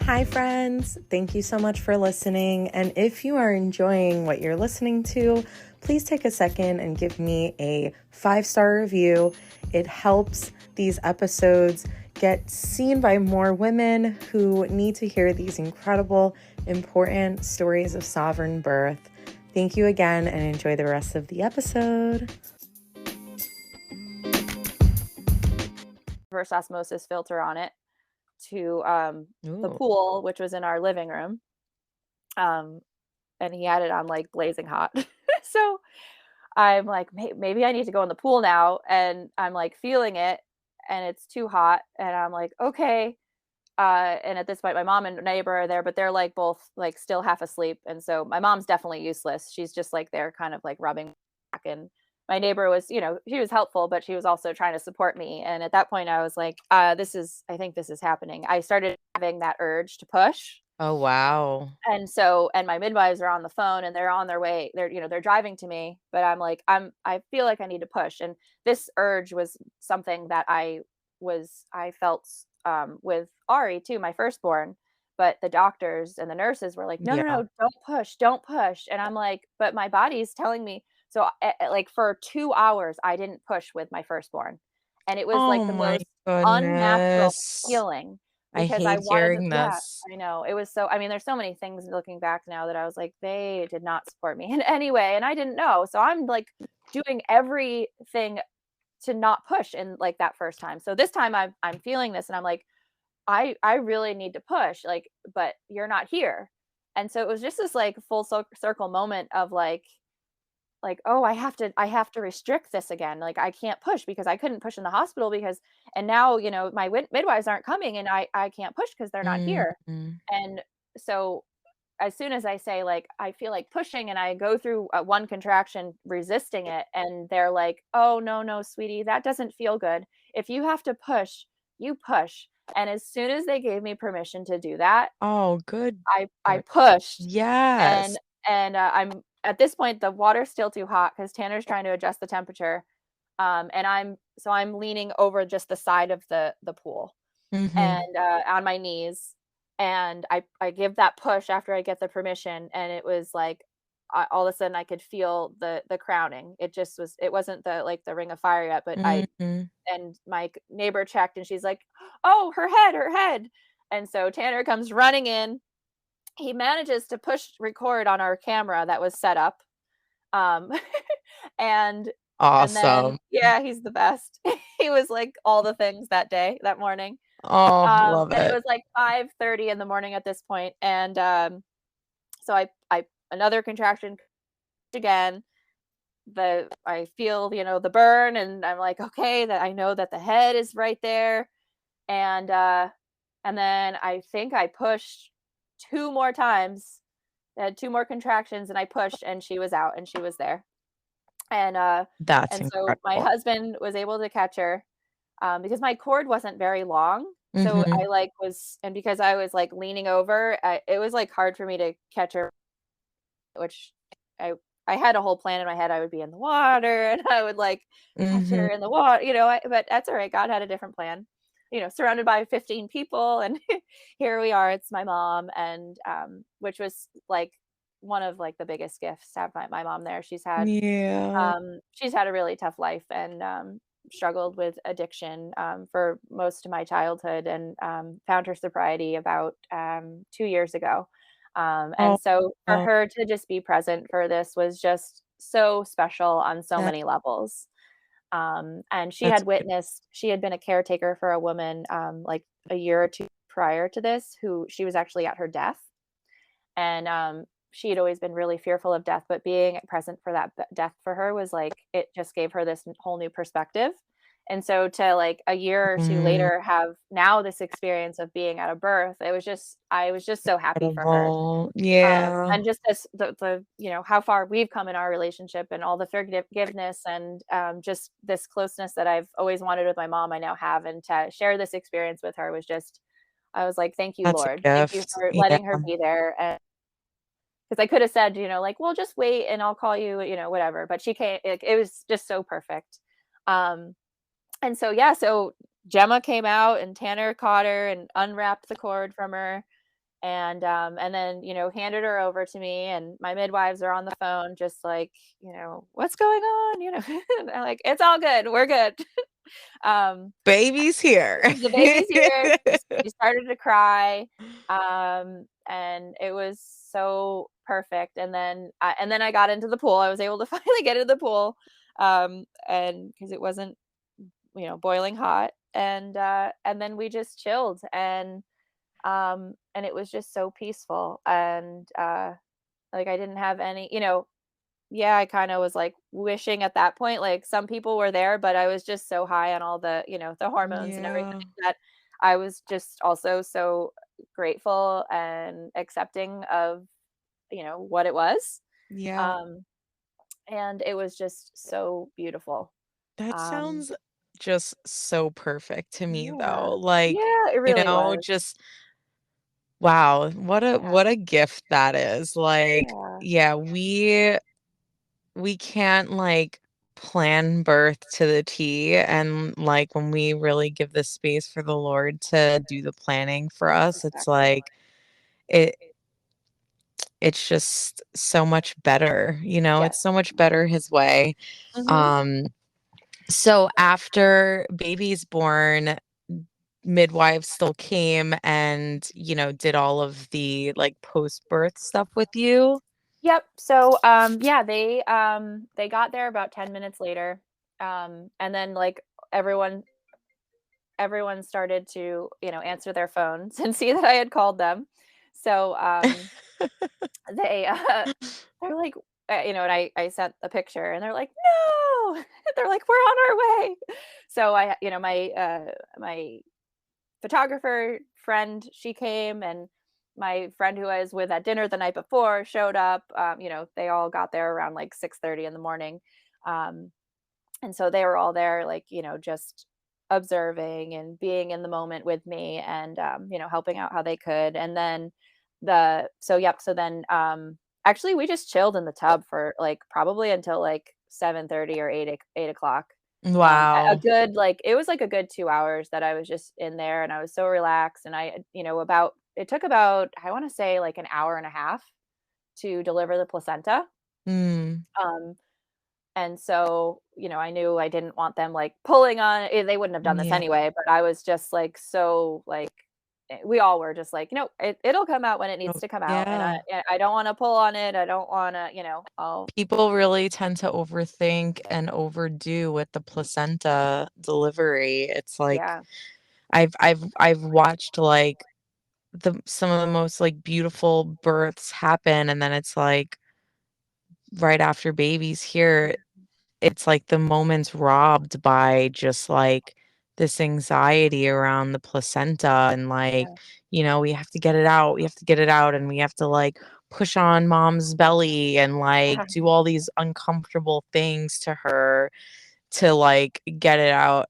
Speaker 1: Hi, friends. Thank you so much for listening. And if you are enjoying what you're listening to, please take a second and give me a 5-star review. It helps these episodes get seen by more women who need to hear these incredible, important stories of sovereign birth. Thank you again and enjoy the rest of the episode.
Speaker 2: reverse osmosis filter on it to the
Speaker 1: Ooh.
Speaker 2: pool, which was in our living room. Um, and he had it on like blazing hot. So I'm like, maybe I need to go in the pool now. And I'm like feeling it and it's too hot. And I'm like, okay. And at this point, my mom and neighbor are there, but they're like both like still half asleep. And so my mom's definitely useless. She's just like there kind of like rubbing back. And my neighbor was, she was helpful, but she was also trying to support me. And at that point I was like, I think this is happening. I started having that urge to push.
Speaker 1: Oh, wow.
Speaker 2: And my midwives are on the phone and they're on their way. They're driving to me, but I'm like, I feel like I need to push. And this urge was something that I felt with Ari too, my firstborn. But the doctors and the nurses were like, no, no,
Speaker 1: Yeah.
Speaker 2: no, don't push, don't push. And I'm like, but my body's telling me. So like for 2 hours, I didn't push with my firstborn. And it was
Speaker 1: Oh
Speaker 2: like the
Speaker 1: my
Speaker 2: most unnatural
Speaker 1: goodness.
Speaker 2: feeling
Speaker 1: I
Speaker 2: because I
Speaker 1: hate
Speaker 2: wanted to,
Speaker 1: hearing
Speaker 2: yeah,
Speaker 1: this.
Speaker 2: I know. It was so, I mean, there's so many things looking back now that I was like, they did not support me in any way. And I didn't know. So I'm like doing everything to not push in like that first time. So this time I'm feeling this and I'm like, I really need to push, like, but you're not here. And so it was just this like full circle moment of like, oh, I have to restrict this again. Like I can't push because I couldn't push in the hospital because, and now, my midwives aren't coming and I can't push because they're not here.
Speaker 1: Mhm.
Speaker 2: And so as soon as I say like I feel like pushing and I go through one contraction resisting it and they're like, "Oh no, no, sweetie, that doesn't feel good. If you have to push, you push." And as soon as they gave me permission to do that,
Speaker 1: Oh, good.
Speaker 2: I pushed.
Speaker 1: Yes.
Speaker 2: And I'm at this point the water's still too hot cuz Tanner's trying to adjust the temperature. And I'm leaning over just the side of the pool
Speaker 1: Mhm.
Speaker 2: and on my knees and I give that push after I get the permission and it was like all of a sudden I could feel the crowning. It wasn't the like the ring of fire yet, but I
Speaker 1: Mhm.
Speaker 2: and my neighbor checked and she's like, "Oh, her head." And so Tanner comes running in. He manages to push record on our camera that was set up. Um and and then
Speaker 1: Awesome.
Speaker 2: yeah, he's the best. He was like all the things that day, that morning.
Speaker 1: Oh, love
Speaker 2: And it
Speaker 1: it.
Speaker 2: was like 5:30 in the morning at this point, and, so I another contraction again, I feel, the burn, and I'm like, "Okay, that I know that the head is right there," and, and then I think I pushed 2 more times. I had 2 more contractions, and I pushed, and she was out, and she was there. And,
Speaker 1: That's
Speaker 2: and so my
Speaker 1: incredible.
Speaker 2: husband was able to catch her, because my cord wasn't very long, so I,
Speaker 1: Mhm.
Speaker 2: like, and because I was, like, leaning over, it was, like, hard for me to catch her, which I I had a whole plan in my head. I would be in the water, and I would, like, catch her
Speaker 1: Mhm.
Speaker 2: in the water, but that's alright. God had a different plan, surrounded by 15 people, and here we are. It's my mom, and, which was, like, one of, like, the biggest gifts to have my mom there.
Speaker 1: Yeah.
Speaker 2: She's had a really tough life, and, struggled with addiction, for most of my childhood, and, found her sobriety about, 2 years ago. And
Speaker 1: Oh,
Speaker 2: so for
Speaker 1: oh,
Speaker 2: her to just be present for this was just so special on so
Speaker 1: that
Speaker 2: many levels. And
Speaker 1: that's
Speaker 2: she had been a caretaker for a woman, like a year or 2 prior to this, who she was actually at her death. And, she had always been really fearful of death, but being present for that death for her was like, it just gave her this whole new perspective. And so to, like, a year or 2
Speaker 1: mm,
Speaker 2: later have now this experience of being at a birth, I was just so happy for her.
Speaker 1: incredible. Yeah.
Speaker 2: And just this how far we've come in our relationship, and all the forgiveness, and, just this closeness that I've always wanted with my mom, I now have, and to share this experience with her was just, I was like, "Thank you,
Speaker 1: That's a
Speaker 2: Lord. Thank you
Speaker 1: gift.
Speaker 2: for
Speaker 1: Yeah.
Speaker 2: letting her be there." And 'cause I could have said, like, "Well, just wait and I'll call you," whatever, but she came, it was just so perfect. Um, and so, yeah, so Gemma came out, and Tanner caught her and unwrapped the cord from her, and then, handed her over to me, and my midwives are on the phone just like, "What's going on?" And I'm like, "It's all good. We're good." Um,
Speaker 1: Baby's here.
Speaker 2: the baby's here. She started to cry, and it was so perfect. And then I got into the pool. I was able to finally get into the pool, and because it wasn't, boiling hot, and then we just chilled, and it was just so peaceful, and, like, I didn't have any, yeah, I kinda was, like, wishing at that point, like, some people were there, but I was just so high on all the hormones and everything,
Speaker 1: Yeah.
Speaker 2: that I was just also so grateful and accepting of, what it was,
Speaker 1: Yeah.
Speaker 2: um, and it was just so beautiful.
Speaker 1: That
Speaker 2: Um,
Speaker 1: sounds just so perfect to me
Speaker 2: yeah.
Speaker 1: though. Like,
Speaker 2: Yeah, it really was.
Speaker 1: just wow,
Speaker 2: Yeah,
Speaker 1: what a gift that is. Like,
Speaker 2: yeah,
Speaker 1: yeah, we can't like plan birth to the T, and like when we really give the space for the Lord to do the planning for us, it's
Speaker 2: exactly.
Speaker 1: like it it's just so much better,
Speaker 2: Yes.
Speaker 1: it's so much better his way.
Speaker 2: Mhm.
Speaker 1: Um so after baby's born, midwives still came and, did all of the like post-birth stuff with you.
Speaker 2: Yep. So, yeah, they got there about 10 minutes later. And then, like, everyone everyone started to, answer their phones and see that I had called them. So, they they're like, and I sent the picture, and they're like, "No." They're like, "We're on our way." So my photographer friend, she came, and my friend who I was with at dinner the night before showed up. They all got there around like 6:30 in the morning. Um, and so they were all there, like, just observing and being in the moment with me, and, helping out how they could. And then yep. So then, actually, we just chilled in the tub for like probably until like 7:30 or 8 o'clock. A
Speaker 1: Wow.
Speaker 2: good, like, it was like a good 2 hours that I was just in there, and I was so relaxed. And about it took about, I want to say, like an hour and a half to deliver the placenta.
Speaker 1: Mm.
Speaker 2: Um, and so, I knew I didn't want them, like, pulling on it. They wouldn't have done this
Speaker 1: Yeah.
Speaker 2: anyway, but I was just, like, so, like, we all were just like, "No, it'll come out when it needs
Speaker 1: Oh,
Speaker 2: to come out, and
Speaker 1: yeah.
Speaker 2: I don't wanna pull on it. I don't wanna, I'll."
Speaker 1: People really tend to overthink and overdo with the placenta delivery. It's like
Speaker 2: Yeah.
Speaker 1: I've watched like some of the most like beautiful births happen, and then it's like right after babies here, it's like the moment's robbed by just like this anxiety around the placenta and like,
Speaker 2: Yeah.
Speaker 1: we have to get it out. We have to get it out and we have to like push on mom's belly and like
Speaker 2: Yeah.
Speaker 1: do all these uncomfortable things to her to like get it out.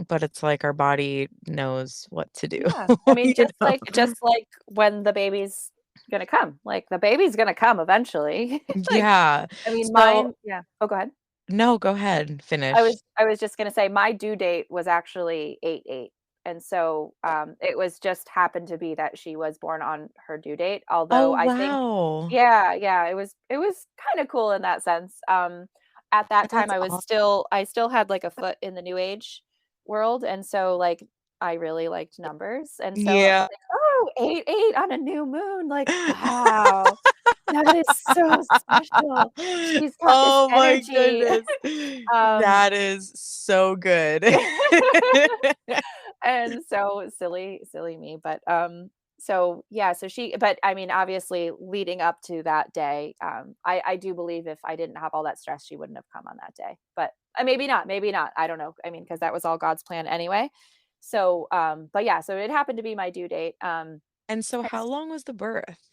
Speaker 1: But it's like our body knows what to do,
Speaker 2: Yeah. I mean,
Speaker 1: you know?
Speaker 2: just like when the baby's gonna come. Like the baby's gonna come eventually. Like,
Speaker 1: Yeah.
Speaker 2: I mean,
Speaker 1: So
Speaker 2: mine, yeah. Oh, go ahead.
Speaker 1: no, go ahead,
Speaker 2: I
Speaker 1: finish.
Speaker 2: was I was just gonna say my due date was actually 8/8. And so it was just happened to be that she was born on her due date.
Speaker 1: Oh,
Speaker 2: Although I think,
Speaker 1: wow.
Speaker 2: yeah, yeah, it was kind of cool in that sense. At that time
Speaker 1: That's
Speaker 2: I still had like a foot in the new age world. And so like I really liked numbers. And so I was
Speaker 1: yeah.
Speaker 2: like, oh, 8/8 on a new moon. Like, wow, that is so special. She's got this
Speaker 1: Oh my
Speaker 2: energy.
Speaker 1: goodness.
Speaker 2: Um,
Speaker 1: That is so good.
Speaker 2: and so silly me, but, so, yeah, so but, I mean, obviously, leading up to that day, I do believe if I didn't have all that stress, she wouldn't have come on that day, but, maybe not, I don't know, I mean, because that was all God's plan anyway. So, but yeah, so it happened to be my due date,
Speaker 1: And so how long was the birth?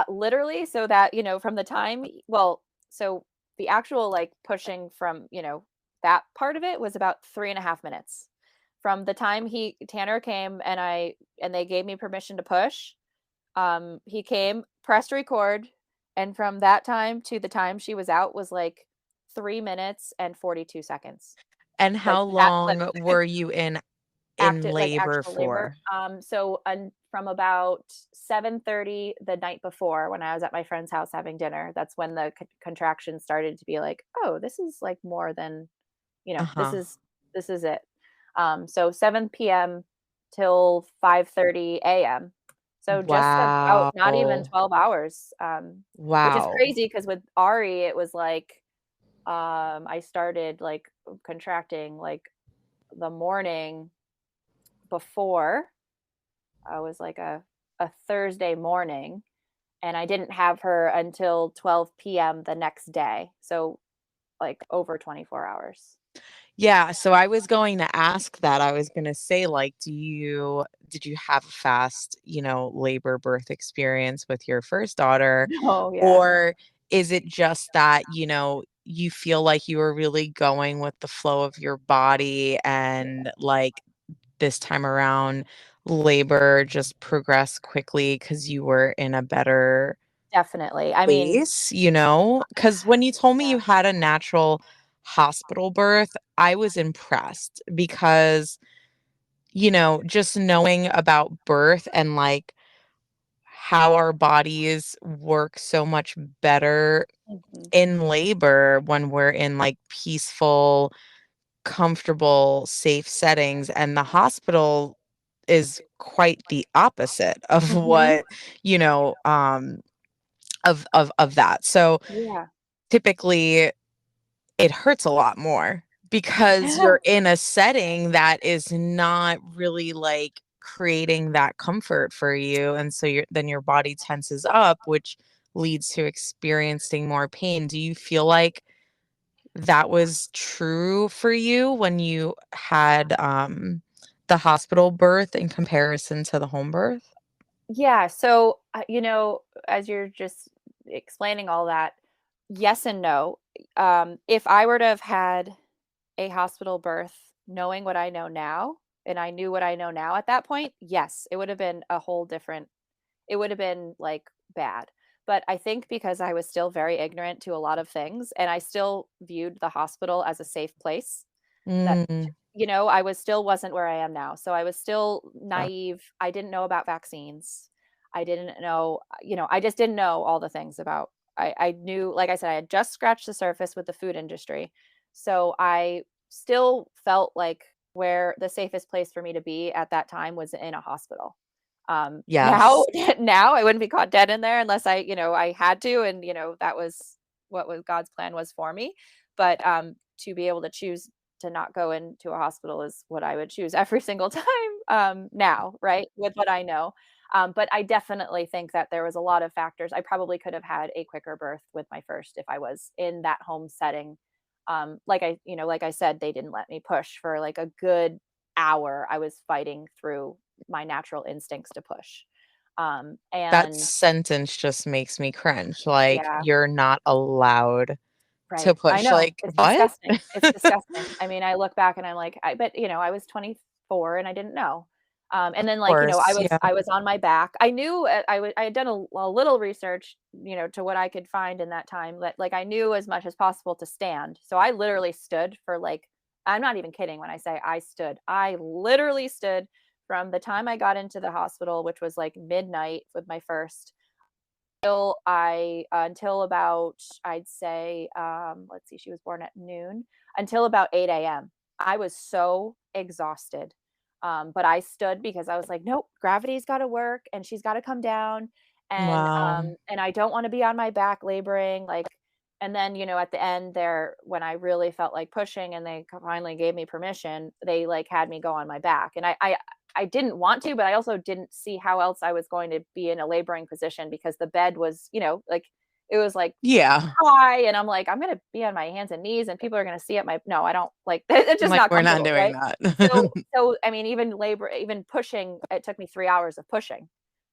Speaker 2: literally, so that, from the time well, so the actual, like, pushing from, that part of it was about 3.5 minutes. From the time Tanner came and they gave me permission to push, he came, pressed record, and from that time to the time she was out was, like, 3 minutes and 42 seconds.
Speaker 1: And
Speaker 2: Like,
Speaker 1: how
Speaker 2: that clip.
Speaker 1: long were you in
Speaker 2: Active, like,
Speaker 1: labor
Speaker 2: actual labor.
Speaker 1: for?
Speaker 2: So, from about 7:30 the night before when I was at my friend's house having dinner, that's when the contractions started to be like, "Oh, this is, like, more than,
Speaker 1: Uh-huh.
Speaker 2: this is it." So 7 PM till 5:30 AM. So just about not even
Speaker 1: Wow.
Speaker 2: 12 hours, which is
Speaker 1: Wow.
Speaker 2: crazy because with Ari, it was like, I started, like, contracting, like, the morning before. I was like a Thursday morning, and I didn't have her until 12 PM the next day. So, like, over 24 hours.
Speaker 1: Yeah, so I was going to ask that. I was going to say, like, did you have a fast, labor birth experience with your first daughter?
Speaker 2: Oh, yeah.
Speaker 1: Or is it just that, you feel like you were really going with the flow of your body and like this time around labor just progressed quickly because you were in a better
Speaker 2: Definitely. I mean,
Speaker 1: place, because when you told me you had a natural hospital birth, I was impressed because, just knowing about birth and like how our bodies work so much better
Speaker 2: mhm,
Speaker 1: in labor when we're in like peaceful, comfortable, safe settings. And the hospital is quite the opposite of
Speaker 2: mhm,
Speaker 1: what, of that. So
Speaker 2: yeah.
Speaker 1: typically it hurts a lot more because you're in a setting that is not really like creating that comfort for you, and so your body tenses up, which leads to experiencing more pain. Do you feel like that was true for you when you had the hospital birth in comparison to the home birth?
Speaker 2: Yeah, so, as you're just explaining all that, yes and no. If I were to have had a hospital birth knowing what I know now, and I knew what I know now at that point, yes, it would have been a whole different it would have been, like, bad. But I think because I was still very ignorant to a lot of things, and I still viewed the hospital as a safe place, that
Speaker 1: Mm,
Speaker 2: I was still wasn't where I am now. So I was still
Speaker 1: uh,
Speaker 2: naive. I didn't know about vaccines. I didn't know, I just didn't know all the things about. I knew, like I said, I had just scratched the surface with the food industry. So I still felt like where the safest place for me to be at that time was in a hospital. Now,
Speaker 1: yes.
Speaker 2: now I wouldn't be caught dead in there unless I had to, and that was what was God's plan was for me. But to be able to choose to not go into a hospital is what I would choose every single time, now, right, with what I know. But I definitely think that there was a lot of factors. I probably could have had a quicker birth with my first if I was in that home setting. Like I said, they didn't let me push for like a good hour. I was fighting through my natural instincts to push.
Speaker 1: That
Speaker 2: And
Speaker 1: sentence just makes me cringe, like,
Speaker 2: yeah,
Speaker 1: "You're not allowed to
Speaker 2: right. I
Speaker 1: push,"
Speaker 2: know.
Speaker 1: like,
Speaker 2: It's
Speaker 1: what?
Speaker 2: disgusting. It's disgusting. I mean, I look back and I'm like, I was 24 and I didn't know. And then like,
Speaker 1: Course, yeah.
Speaker 2: I was on my back. I knew I had done a little research, to what I could find in that time. Like I knew as much as possible to stand. So I literally stood for like, I'm not even kidding when I say I stood. I literally stood from the time I got into the hospital, which was like midnight with my first, until about, I'd say, let's see, she was born at noon, until about 8 a.m. I was so exhausted. But I stood because I was like, nope, gravity's got to work and she's got to come down.
Speaker 1: Wow.
Speaker 2: And I don't want to be on my back laboring. Like, and then, at the end there, when I really felt like pushing and they finally gave me permission, they like had me go on my back. And I didn't want to, but I also didn't see how else I was going to be in a laboring position because the bed was, like it was like
Speaker 1: Yeah.
Speaker 2: high, and I'm like, I'm gonna be on my hands and knees and people are gonna see it. No, I don't like it's
Speaker 1: I'm
Speaker 2: just
Speaker 1: like,
Speaker 2: not
Speaker 1: "We're not
Speaker 2: comfortable,
Speaker 1: doing
Speaker 2: right?
Speaker 1: that."
Speaker 2: So I mean, even pushing, it took me 3 hours of pushing.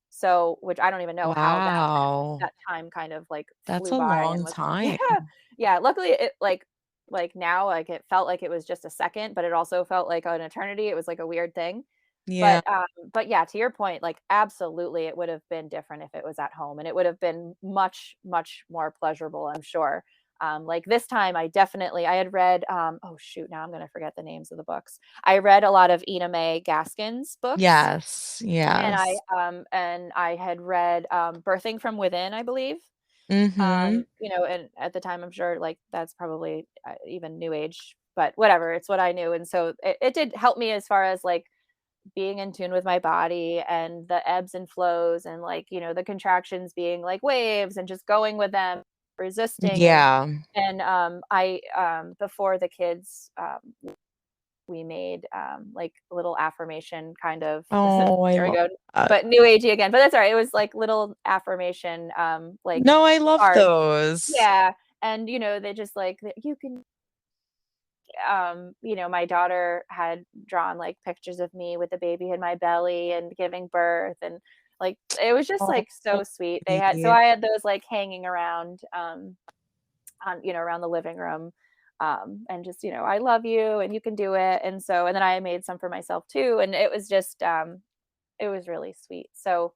Speaker 2: So, which I don't even know how
Speaker 1: Wow.
Speaker 2: that time kind of like
Speaker 1: That's
Speaker 2: flew
Speaker 1: a
Speaker 2: by and
Speaker 1: long
Speaker 2: was
Speaker 1: time.
Speaker 2: yeah. Yeah, luckily it like now, like it felt like it was just a second, but it also felt like an eternity. It was like a weird thing.
Speaker 1: Yeah.
Speaker 2: But yeah, to your point, like absolutely it would have been different if it was at home and it would have been much, much more pleasurable, I'm sure. Like this time I had read, oh shoot, now I'm gonna forget the names of the books. I read a lot of Ina May Gaskin's books,
Speaker 1: Yes,
Speaker 2: and
Speaker 1: yes.
Speaker 2: I had read Birthing from Within, I believe.
Speaker 1: Mhm.
Speaker 2: And at the time I'm sure like that's probably even new age, but whatever, it's what I knew. And so it did help me as far as like being in tune with my body and the ebbs and flows and like the contractions being like waves and just going with them, resisting.
Speaker 1: Yeah.
Speaker 2: I before the kids, we made like little affirmation kind of
Speaker 1: Oh, I
Speaker 2: here we
Speaker 1: love
Speaker 2: go,
Speaker 1: that.
Speaker 2: but new agey again, but that's all right. It was like little affirmation like
Speaker 1: No, I love
Speaker 2: cards.
Speaker 1: those.
Speaker 2: Yeah. And they just like you can my daughter had drawn like pictures of me with the baby in my belly and giving birth, and like it was just
Speaker 1: Oh,
Speaker 2: like so sweet. So
Speaker 1: sweet.
Speaker 2: I had those like hanging around on around the living room, and just I love you and you can do it. And then I made some for myself too, and it was just it was really sweet. So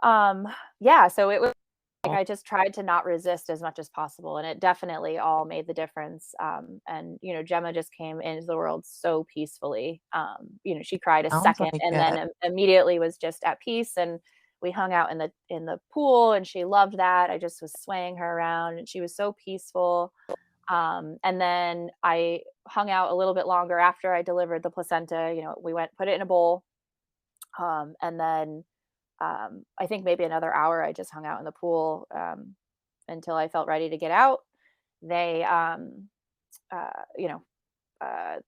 Speaker 2: um yeah, so it was like
Speaker 1: Oh,
Speaker 2: I just tried to not resist as much as possible, and it definitely all made the difference. And Gemma just came into the world so peacefully. She cried a
Speaker 1: sounds
Speaker 2: second,
Speaker 1: like
Speaker 2: and then
Speaker 1: it.
Speaker 2: immediately was just at peace. And we hung out in the pool, and she loved that. I just was swaying her around, and she was so peaceful. And then I hung out a little bit longer after I delivered the placenta. We went put it in a bowl, and then I think maybe another hour I just hung out in the pool until I felt ready to get out. They, uh, you know, uh,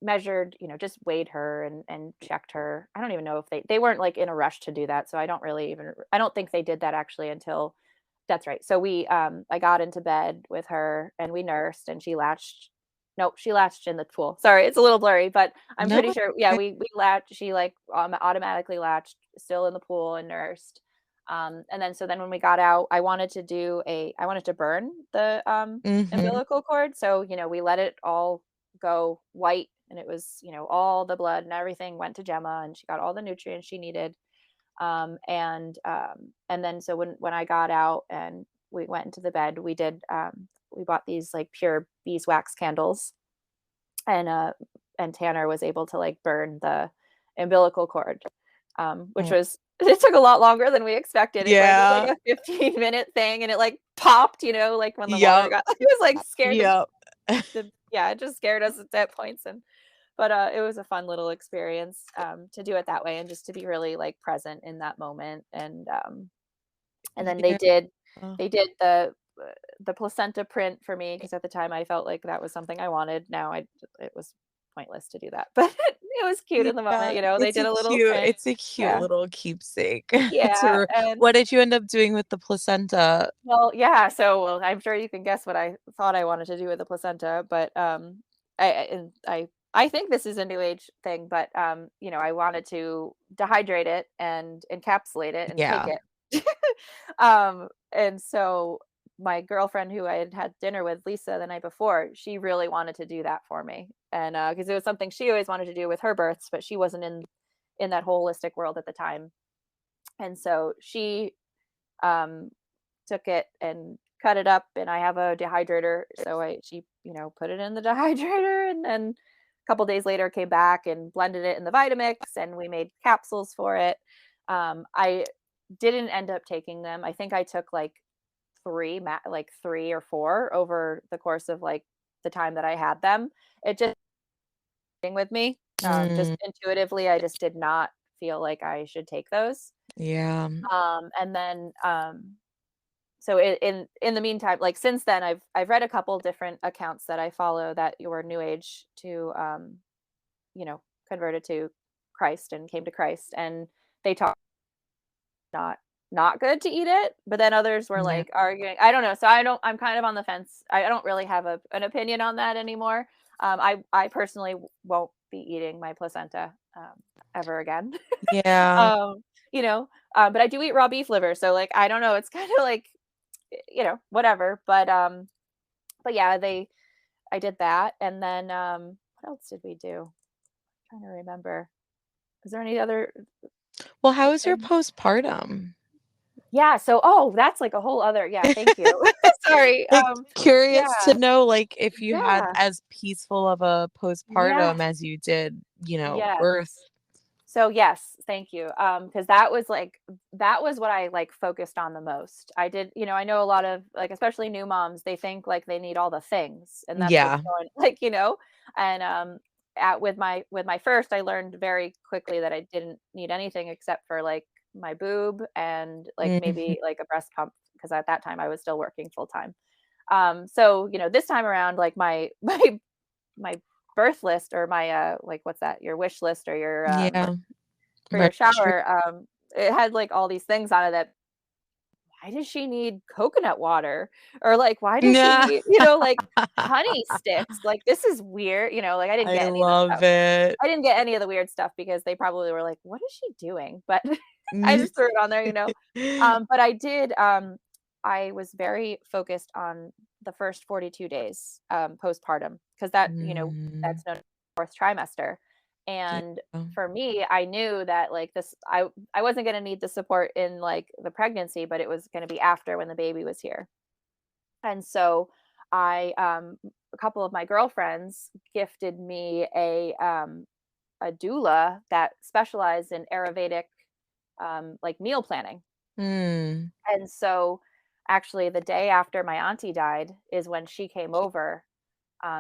Speaker 2: measured, just weighed her and checked her. I don't even know if they weren't like in a rush to do that. So I don't think they did that actually until that's right. So I got into bed with her and we nursed and she latched. Nope, she latched in the pool. Sorry, it's a little blurry, but I'm
Speaker 1: No,
Speaker 2: pretty sure. Yeah, we latched. She like automatically latched, still in the pool and nursed. And then so then when we got out, I wanted to burn the
Speaker 1: mhm.
Speaker 2: umbilical cord. So we let it all go white, and it was all the blood and everything went to Gemma, and she got all the nutrients she needed. And then so when I got out and we went into the bed, we bought these like pure beeswax candles, and Tanner was able to like burn the umbilical cord, which
Speaker 1: Oh,
Speaker 2: was it took a lot longer than we expected. It went like
Speaker 1: yeah.
Speaker 2: a 15-minute thing, and it like popped, like when the water
Speaker 1: Yep,
Speaker 2: got it was like scared
Speaker 1: yep.
Speaker 2: yeah, it just scared us at that points. But it was a fun little experience, to do it that way and just to be really like present in that moment. And then
Speaker 1: Yeah.
Speaker 2: they did the placenta print for me, because at the time I felt like that was something I wanted. Now it was pointless to do that, but it was cute in the moment,
Speaker 1: Yeah,
Speaker 2: they did a little print.
Speaker 1: it's a cute
Speaker 2: Yeah.
Speaker 1: little keepsake.
Speaker 2: Yeah, and
Speaker 1: What did you end up doing with the placenta?
Speaker 2: well, yeah, so, well, I'm sure you can guess what I thought I wanted to do with the placenta, but, I think this is a new age thing, but, I wanted to dehydrate it and encapsulate it and take
Speaker 1: Yeah.
Speaker 2: it. And so my girlfriend who I had had dinner with, Lisa, the night before, she really wanted to do that for me, and, because it was something she always wanted to do with her births, but she wasn't in that holistic world at the time, and so she, um took it and cut it up, and I have a dehydrator, so she, put it in the dehydrator, and then a couple days later came back and blended it in the Vitamix, and we made capsules for it. I didn't end up taking them. I think I took like 3 or 4 over the course of like the time that I had them. It just staying with me. Just
Speaker 1: Mm,
Speaker 2: intuitively, I just did not feel like I should take those.
Speaker 1: yeah.
Speaker 2: And then so in the meantime, like since then, I've read a couple different accounts that I follow that were new age to converted to Christ and came to Christ, and they talk not not good to eat it, but then others were
Speaker 1: Yeah.
Speaker 2: like arguing. I don't know. So I'm kind of on the fence. I don't really have an opinion on that anymore. I personally won't be eating my placenta ever again.
Speaker 1: Yeah.
Speaker 2: um, but I do eat raw beef liver, so like I don't know. It's kind of like whatever. But yeah, I did that, and then what else did we do? I'm trying to remember. Is there any other
Speaker 1: Well, how was your
Speaker 2: thing?
Speaker 1: postpartum?
Speaker 2: Yeah, so that's like a whole other, yeah, thank you. Sorry.
Speaker 1: Like,
Speaker 2: Yeah,
Speaker 1: curious to know, like, if you had
Speaker 2: yeah,
Speaker 1: as peaceful of a postpartum
Speaker 2: yes,
Speaker 1: as you did,
Speaker 2: yes.
Speaker 1: birth.
Speaker 2: So yes, thank you. Because that was what I like focused on the most. I did, I know a lot of like, especially new moms, they think like they need all the things, and that's what's
Speaker 1: Yeah.
Speaker 2: going and at with my first, I learned very quickly that I didn't need anything except for like my boob and like
Speaker 1: Mhm.
Speaker 2: maybe like a breast pump, because at that time I was still working full time. So this time around, like my birth list, or my like what's that, your wish list, or your
Speaker 1: Yeah.
Speaker 2: for your
Speaker 1: Registry.
Speaker 2: shower, it had, like, all these things on it that, "Why does she need coconut water?" Or, like, "Why does she
Speaker 1: Yeah.
Speaker 2: need," like, "honey sticks?" Like, "This is weird," like, I didn't
Speaker 1: I
Speaker 2: get any of the
Speaker 1: love
Speaker 2: stuff.
Speaker 1: it.
Speaker 2: I didn't get any of the weird stuff because they probably were like, "What is she doing?" But I
Speaker 1: Mm.
Speaker 2: just threw it on there. But I was very focused on the first 42 days, postpartum, because
Speaker 1: Mm.
Speaker 2: that's known as 4th trimester.
Speaker 1: Yeah.
Speaker 2: And for me, I knew that like I wasn't going to need the support in like the pregnancy, but it was going to be after, when the baby was here. And so a couple of my girlfriends gifted me a doula that specialized in Ayurvedic like meal planning.
Speaker 1: Mm.
Speaker 2: And so actually the day after my auntie died is when she came over,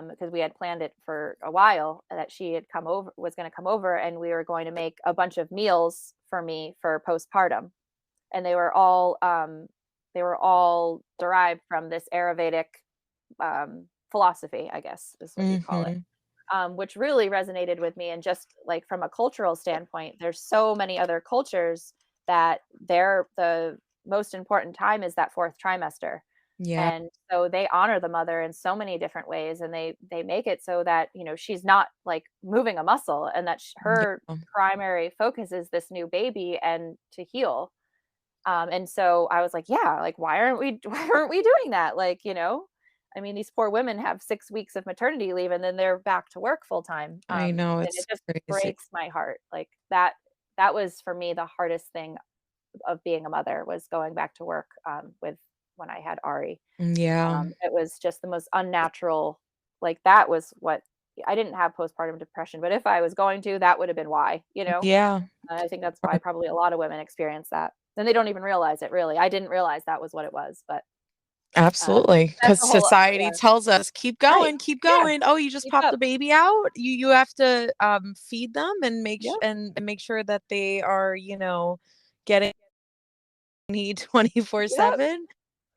Speaker 2: because we had planned it for a while, that she had come over was going to come over, and we were going to make a bunch of meals for me for postpartum, and they were all derived from this Ayurvedic philosophy, I guess is what you'd call it,
Speaker 1: Mhm.
Speaker 2: which really resonated with me. And just like from a cultural standpoint, there's so many other cultures that the most important time is that 4th trimester.
Speaker 1: Yeah.
Speaker 2: And so they honor the mother in so many different ways, and they make it so that she's not like moving a muscle, and that her
Speaker 1: Yeah.
Speaker 2: primary focus is this new baby and to heal. And so I was like, yeah, like why aren't we doing that? Like, I mean, these poor women have 6 weeks of maternity leave, and then they're back to work full time.
Speaker 1: I know,
Speaker 2: And it
Speaker 1: it's
Speaker 2: just
Speaker 1: crazy.
Speaker 2: breaks my heart. Like that was for me the hardest thing of being a mother, was going back to work with when I had Ari.
Speaker 1: Yeah.
Speaker 2: It was just the most unnatural. Like that was what I didn't have postpartum depression, but if I was going to, that would have been why.
Speaker 1: Yeah.
Speaker 2: I think that's why probably a lot of women experience that. And they don't even realize it really. I didn't realize that was what it was, but,
Speaker 1: Absolutely,
Speaker 2: that's
Speaker 1: because
Speaker 2: a whole
Speaker 1: society
Speaker 2: yeah,
Speaker 1: tells us, "Keep
Speaker 2: right.
Speaker 1: going, keep
Speaker 2: Yeah,
Speaker 1: going. Oh, you just
Speaker 2: keep
Speaker 1: popped
Speaker 2: up.
Speaker 1: the baby out? You have to, feed them and
Speaker 2: Yep,
Speaker 1: make sure that they are, getting need
Speaker 2: yep,
Speaker 1: 24/7."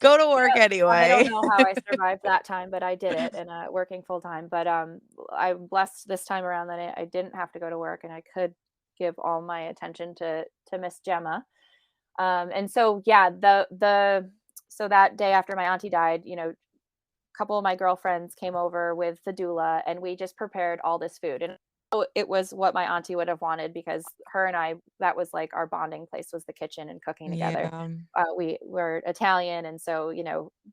Speaker 1: Go to work
Speaker 2: Yep. I don't
Speaker 1: anyway.
Speaker 2: know how I survived that time, but I did it and, working full time, but, I'm blessed this time around that I didn't have to go to work and I could give all my attention to Miss Gemma. And so, yeah, the so that day after my auntie died, a couple of my girlfriends came over with the doula and we just prepared all this food. And it was what my auntie would have wanted because her and I, that was like our bonding place was the kitchen and cooking together.
Speaker 1: Yeah.
Speaker 2: We were Italian. And so,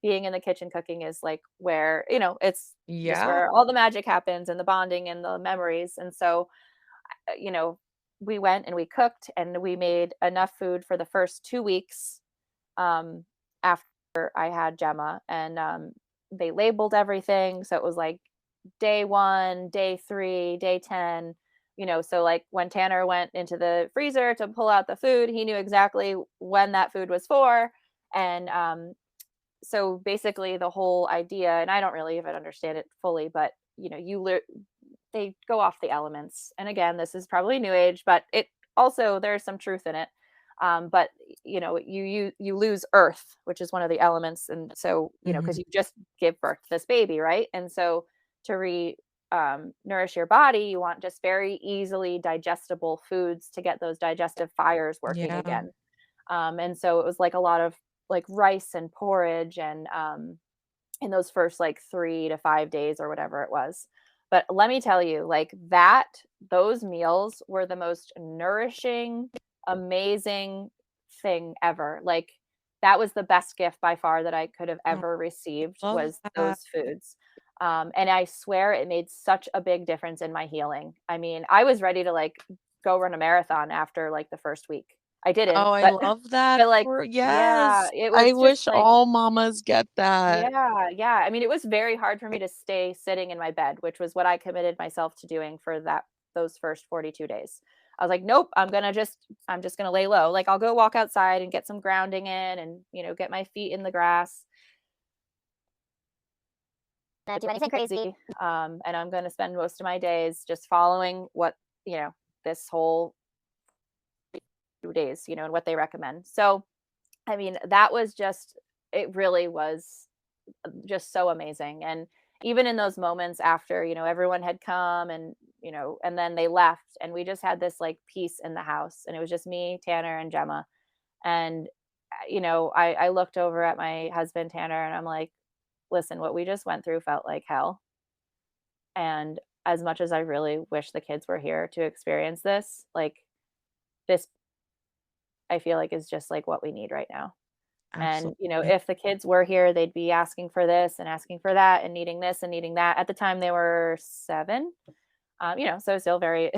Speaker 2: being in the kitchen cooking is like where, it's just
Speaker 1: Yeah.
Speaker 2: where all the magic happens and the bonding and the memories. And so, uh, you know, we went and we cooked and we made enough food for the first 2 weeks um, after I had Gemma, and they labeled everything. So it was like day one, day three, day 10. So like when Tanner went into the freezer to pull out the food, he knew exactly when that food was for. And so basically, the whole idea, and I don't really even understand it fully, but they go off the elements. And again, this is probably new age, but it also there's some truth in it. But you lose earth, which is one of the elements, and so because
Speaker 1: Mhm.
Speaker 2: you just give birth to this baby, right? And so to nourish your body, you want just very easily digestible foods to get those digestive fires working
Speaker 1: Yeah.
Speaker 2: again. And so it was like a lot of like rice and porridge and in those first like 3 to 5 days or whatever it was. But let me tell you, like those meals were the most nourishing, amazing thing ever. Like that was the best gift by far that I could have
Speaker 1: Oh,
Speaker 2: ever received
Speaker 1: love
Speaker 2: was
Speaker 1: that.
Speaker 2: those foods. And I swear it made such a big difference in my healing. I mean, I was ready to like go run a marathon after like the first week. I didn't,
Speaker 1: Oh, I
Speaker 2: but
Speaker 1: love that
Speaker 2: but like,
Speaker 1: for
Speaker 2: yeah,
Speaker 1: yes.
Speaker 2: it
Speaker 1: I
Speaker 2: was just
Speaker 1: wish
Speaker 2: like
Speaker 1: all mamas get that.
Speaker 2: yeah, yeah. I mean, it was very hard for me to stay sitting in my bed, which was what I committed myself to doing for those first 42 days. I was like, nope, I'm just gonna lay low. Like I'll go walk outside and get some grounding in and, get my feet in the grass. Not do anything crazy. And I'm gonna spend most of my days just following what, you know, this whole few days, and what they recommend. So I mean, that was just it really was just so amazing. And even in those moments after, everyone had come and, and then they left and we just had this like peace in the house and it was just me, Tanner and Gemma. And, I looked over at my husband, Tanner, and I'm like, listen, what we just went through felt like hell. And as much as I really wish the kids were here to experience this, like this, I feel like is just like what we need right now. And,
Speaker 1: Absolutely.
Speaker 2: if the kids were here, they'd be asking for this and asking for that and needing this and needing that. At the time, they were 7, so still very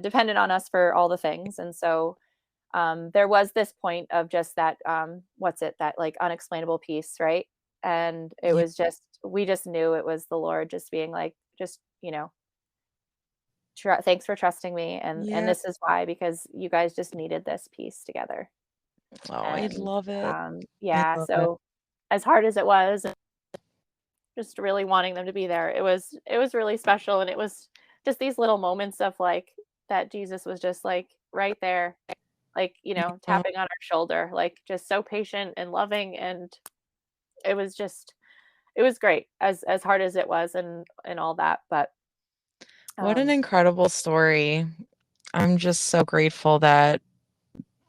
Speaker 2: dependent on us for all the things. And so there was this point of just that, that like unexplainable peace, right? And it
Speaker 1: Yeah.
Speaker 2: was just, we just knew it was the Lord just being like, just, thanks for trusting me. And
Speaker 1: Yeah.
Speaker 2: this is why, because you guys just needed this peace together.
Speaker 1: Oh, I
Speaker 2: And
Speaker 1: love it. I
Speaker 2: yeah,
Speaker 1: love it.
Speaker 2: so as hard as it was, just really wanting them to be there, it was really special, and it was just these little moments of like that Jesus was just like right there, like,
Speaker 1: Yeah.
Speaker 2: tapping on our shoulder, like just so patient and loving, and it was just it was great as hard as it was and all that, but
Speaker 1: What an
Speaker 2: um
Speaker 1: incredible story. I'm just so grateful that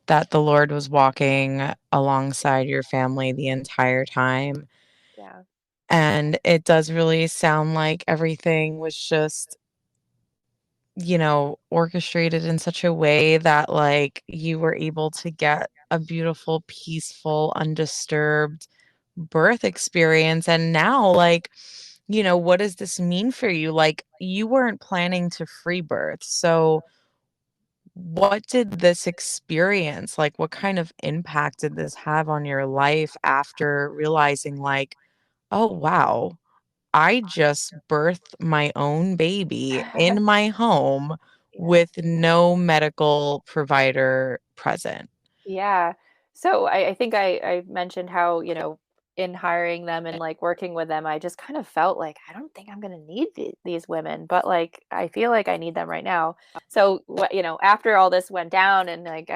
Speaker 1: the Lord was walking alongside your family the entire time.
Speaker 2: yeah.
Speaker 1: And it does really sound like everything was just, orchestrated in such a way that, like, you were able to get a beautiful, peaceful, undisturbed birth experience. And now, like, what does this mean for you? Like, you weren't planning to free birth. So, what did this experience, like, what kind of impact did this have on your life after realizing, like, oh, wow, I just birthed my own baby in my home
Speaker 2: Yeah.
Speaker 1: with no medical provider present?
Speaker 2: Yeah. So I think I mentioned how, in hiring them and like working with them, I just kind of felt like I don't think I'm going to need these women, but like I feel like I need them right now. So, after all this went down and like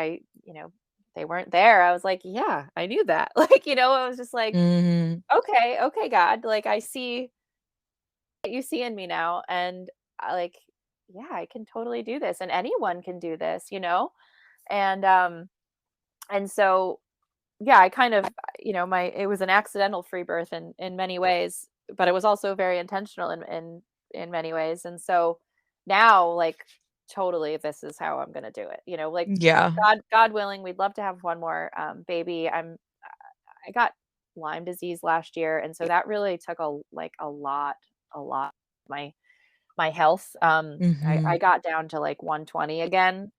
Speaker 2: they weren't there. I was like, yeah, I knew that. Like, I was just like,
Speaker 1: Mhm.
Speaker 2: okay, okay, God, like I see what you see in me now. And like, yeah, I can totally do this and anyone can do this. And so yeah, I kind of, my it was an accidental free birth in many ways, but it was also very intentional in many ways. And so now, like, totally, this is how I'm gonna do it. Like,
Speaker 1: Yeah.
Speaker 2: God willing, we'd love to have one more baby. I got Lyme disease last year, and so that really took a lot of my health. I
Speaker 1: Mhm.
Speaker 2: got down to like 120 again.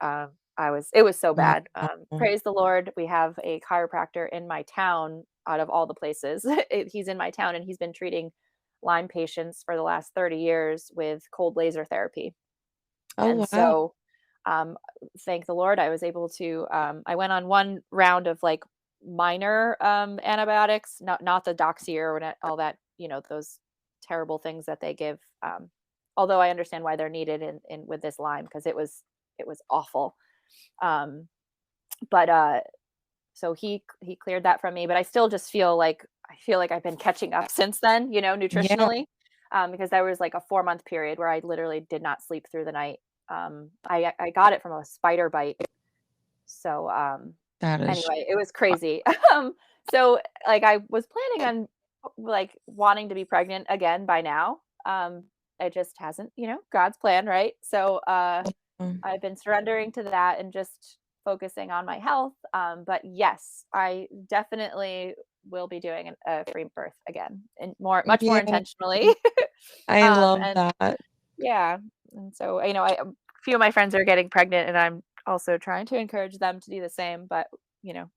Speaker 2: It was so
Speaker 1: Wow.
Speaker 2: bad. Praise the Lord, we have a chiropractor in my town out of all the places. He's in my town and he's been treating Lyme patients for the last 30 years with cold laser therapy. And
Speaker 1: Oh, wow.
Speaker 2: so, um, thank the Lord, I was able to. I went on one round of like minor antibiotics, not the doxy or all that, those terrible things that they give. Although I understand why they're needed in with this Lyme because it was awful. Um, but so he cleared that from me, but I still just feel like I've been catching up since then,
Speaker 1: Yeah,
Speaker 2: nutritionally, because there was like a 4-month period where I literally did not sleep through the night. I got it from a spider bite. So,
Speaker 1: that is
Speaker 2: anyway, it was crazy. Um, so, like, I was planning on, like, wanting to be pregnant again by now. It just hasn't, God's plan, right? So,
Speaker 1: awesome.
Speaker 2: I've been surrendering to that and just focusing on my health. But yes, I definitely will be doing a free birth again and much more
Speaker 1: Yeah,
Speaker 2: intentionally.
Speaker 1: I love
Speaker 2: And
Speaker 1: that.
Speaker 2: yeah, and so a few of my friends are getting pregnant, and I'm also trying to encourage them to do the same. But you know,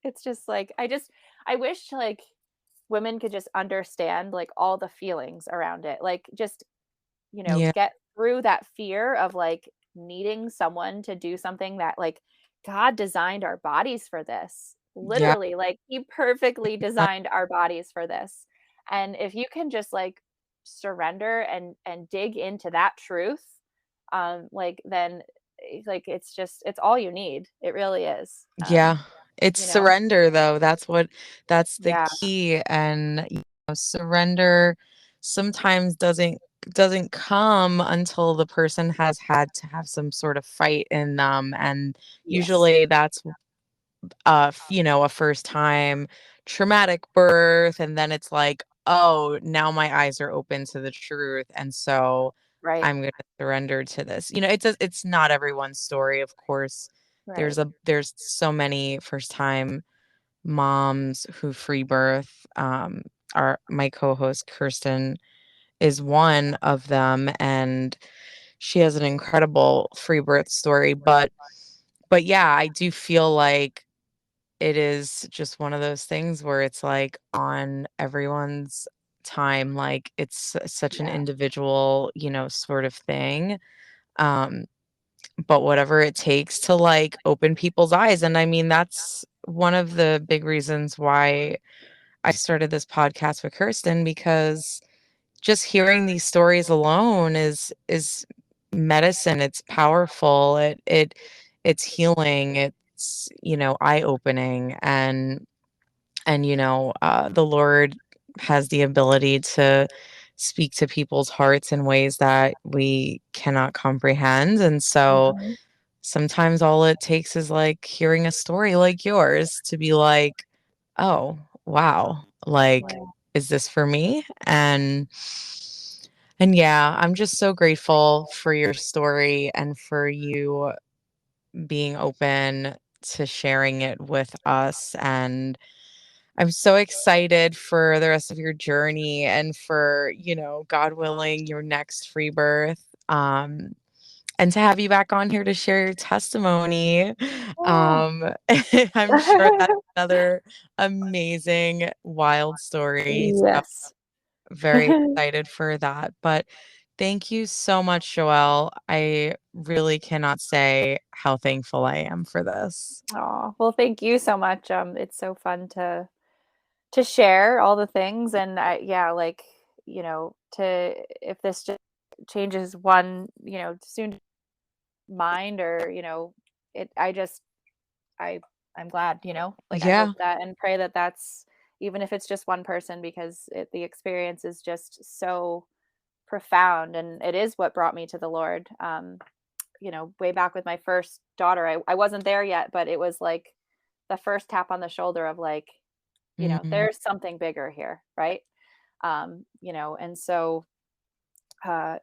Speaker 2: it's just like I wish like women could just understand like all the feelings around it, like just
Speaker 1: Yeah,
Speaker 2: get through that fear of like needing someone to do something that like God designed our bodies for this.
Speaker 1: yeah,
Speaker 2: Literally, like he perfectly designed our bodies for this. And if you can just like surrender and dig into that truth, like then like it's all you need. It really is.
Speaker 1: yeah. It's
Speaker 2: You know.
Speaker 1: surrender though. That's the
Speaker 2: Yeah,
Speaker 1: key. And surrender sometimes doesn't come until the person has had to have some sort of fight in them. And
Speaker 2: yes.
Speaker 1: usually that's a first time traumatic birth, and then it's like, oh, now my eyes are open to the truth, and so
Speaker 2: Right.
Speaker 1: I'm going to surrender to this. It's not everyone's story, of course.
Speaker 2: Right.
Speaker 1: There's so many first time moms who free birth. Our My co-host Kirsten is one of them, and she has an incredible free birth story. But yeah, I do feel like it is just one of those things where it's, like, on everyone's time, like, it's such an
Speaker 2: Yeah.
Speaker 1: individual, sort of thing, um, but whatever it takes to, like, open people's eyes, and I mean, that's one of the big reasons why I started this podcast with Kirsten, because just hearing these stories alone is medicine, it's powerful, it's healing, it's, eye-opening, and the Lord has the ability to speak to people's hearts in ways that we cannot comprehend, and so
Speaker 2: Mhm.
Speaker 1: sometimes all it takes is like hearing a story like yours to be like, oh, wow, like,
Speaker 2: Yeah.
Speaker 1: is this for me? And yeah, I'm just so grateful for your story and for you being open to sharing it with us. And I'm so excited for the rest of your journey and for, God willing, your next free birth. And to have you back on here to share your testimony.
Speaker 2: Oh.
Speaker 1: I'm sure that's another amazing, wild story. So
Speaker 2: Yes.
Speaker 1: very excited for that. But thank you so much, Joelle. I really cannot say how thankful I am for this.
Speaker 2: Oh, well, thank you so much. It's so fun to share all the things, and yeah, like to if this just changes one, soon mind, or it. I I'm glad, like I
Speaker 1: Yeah.
Speaker 2: hope that and pray that that's even if it's just one person because the experience is just so profound and it is what brought me to the Lord. Way back with my first daughter, I wasn't there yet, but it was like the first tap on the shoulder of like,
Speaker 1: Mm.
Speaker 2: there's something bigger here, right? And so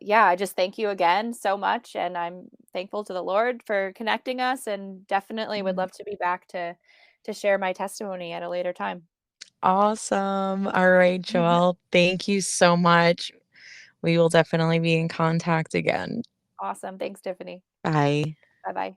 Speaker 2: yeah, I just thank you again so much. And I'm thankful to the Lord for connecting us and definitely would
Speaker 1: Mm.
Speaker 2: love to be back to share my testimony at a later time.
Speaker 1: Awesome. All right, Joelle, thank you so much. We will definitely be in contact again.
Speaker 2: Awesome. Thanks, Tiffany.
Speaker 1: Bye.
Speaker 2: Bye bye.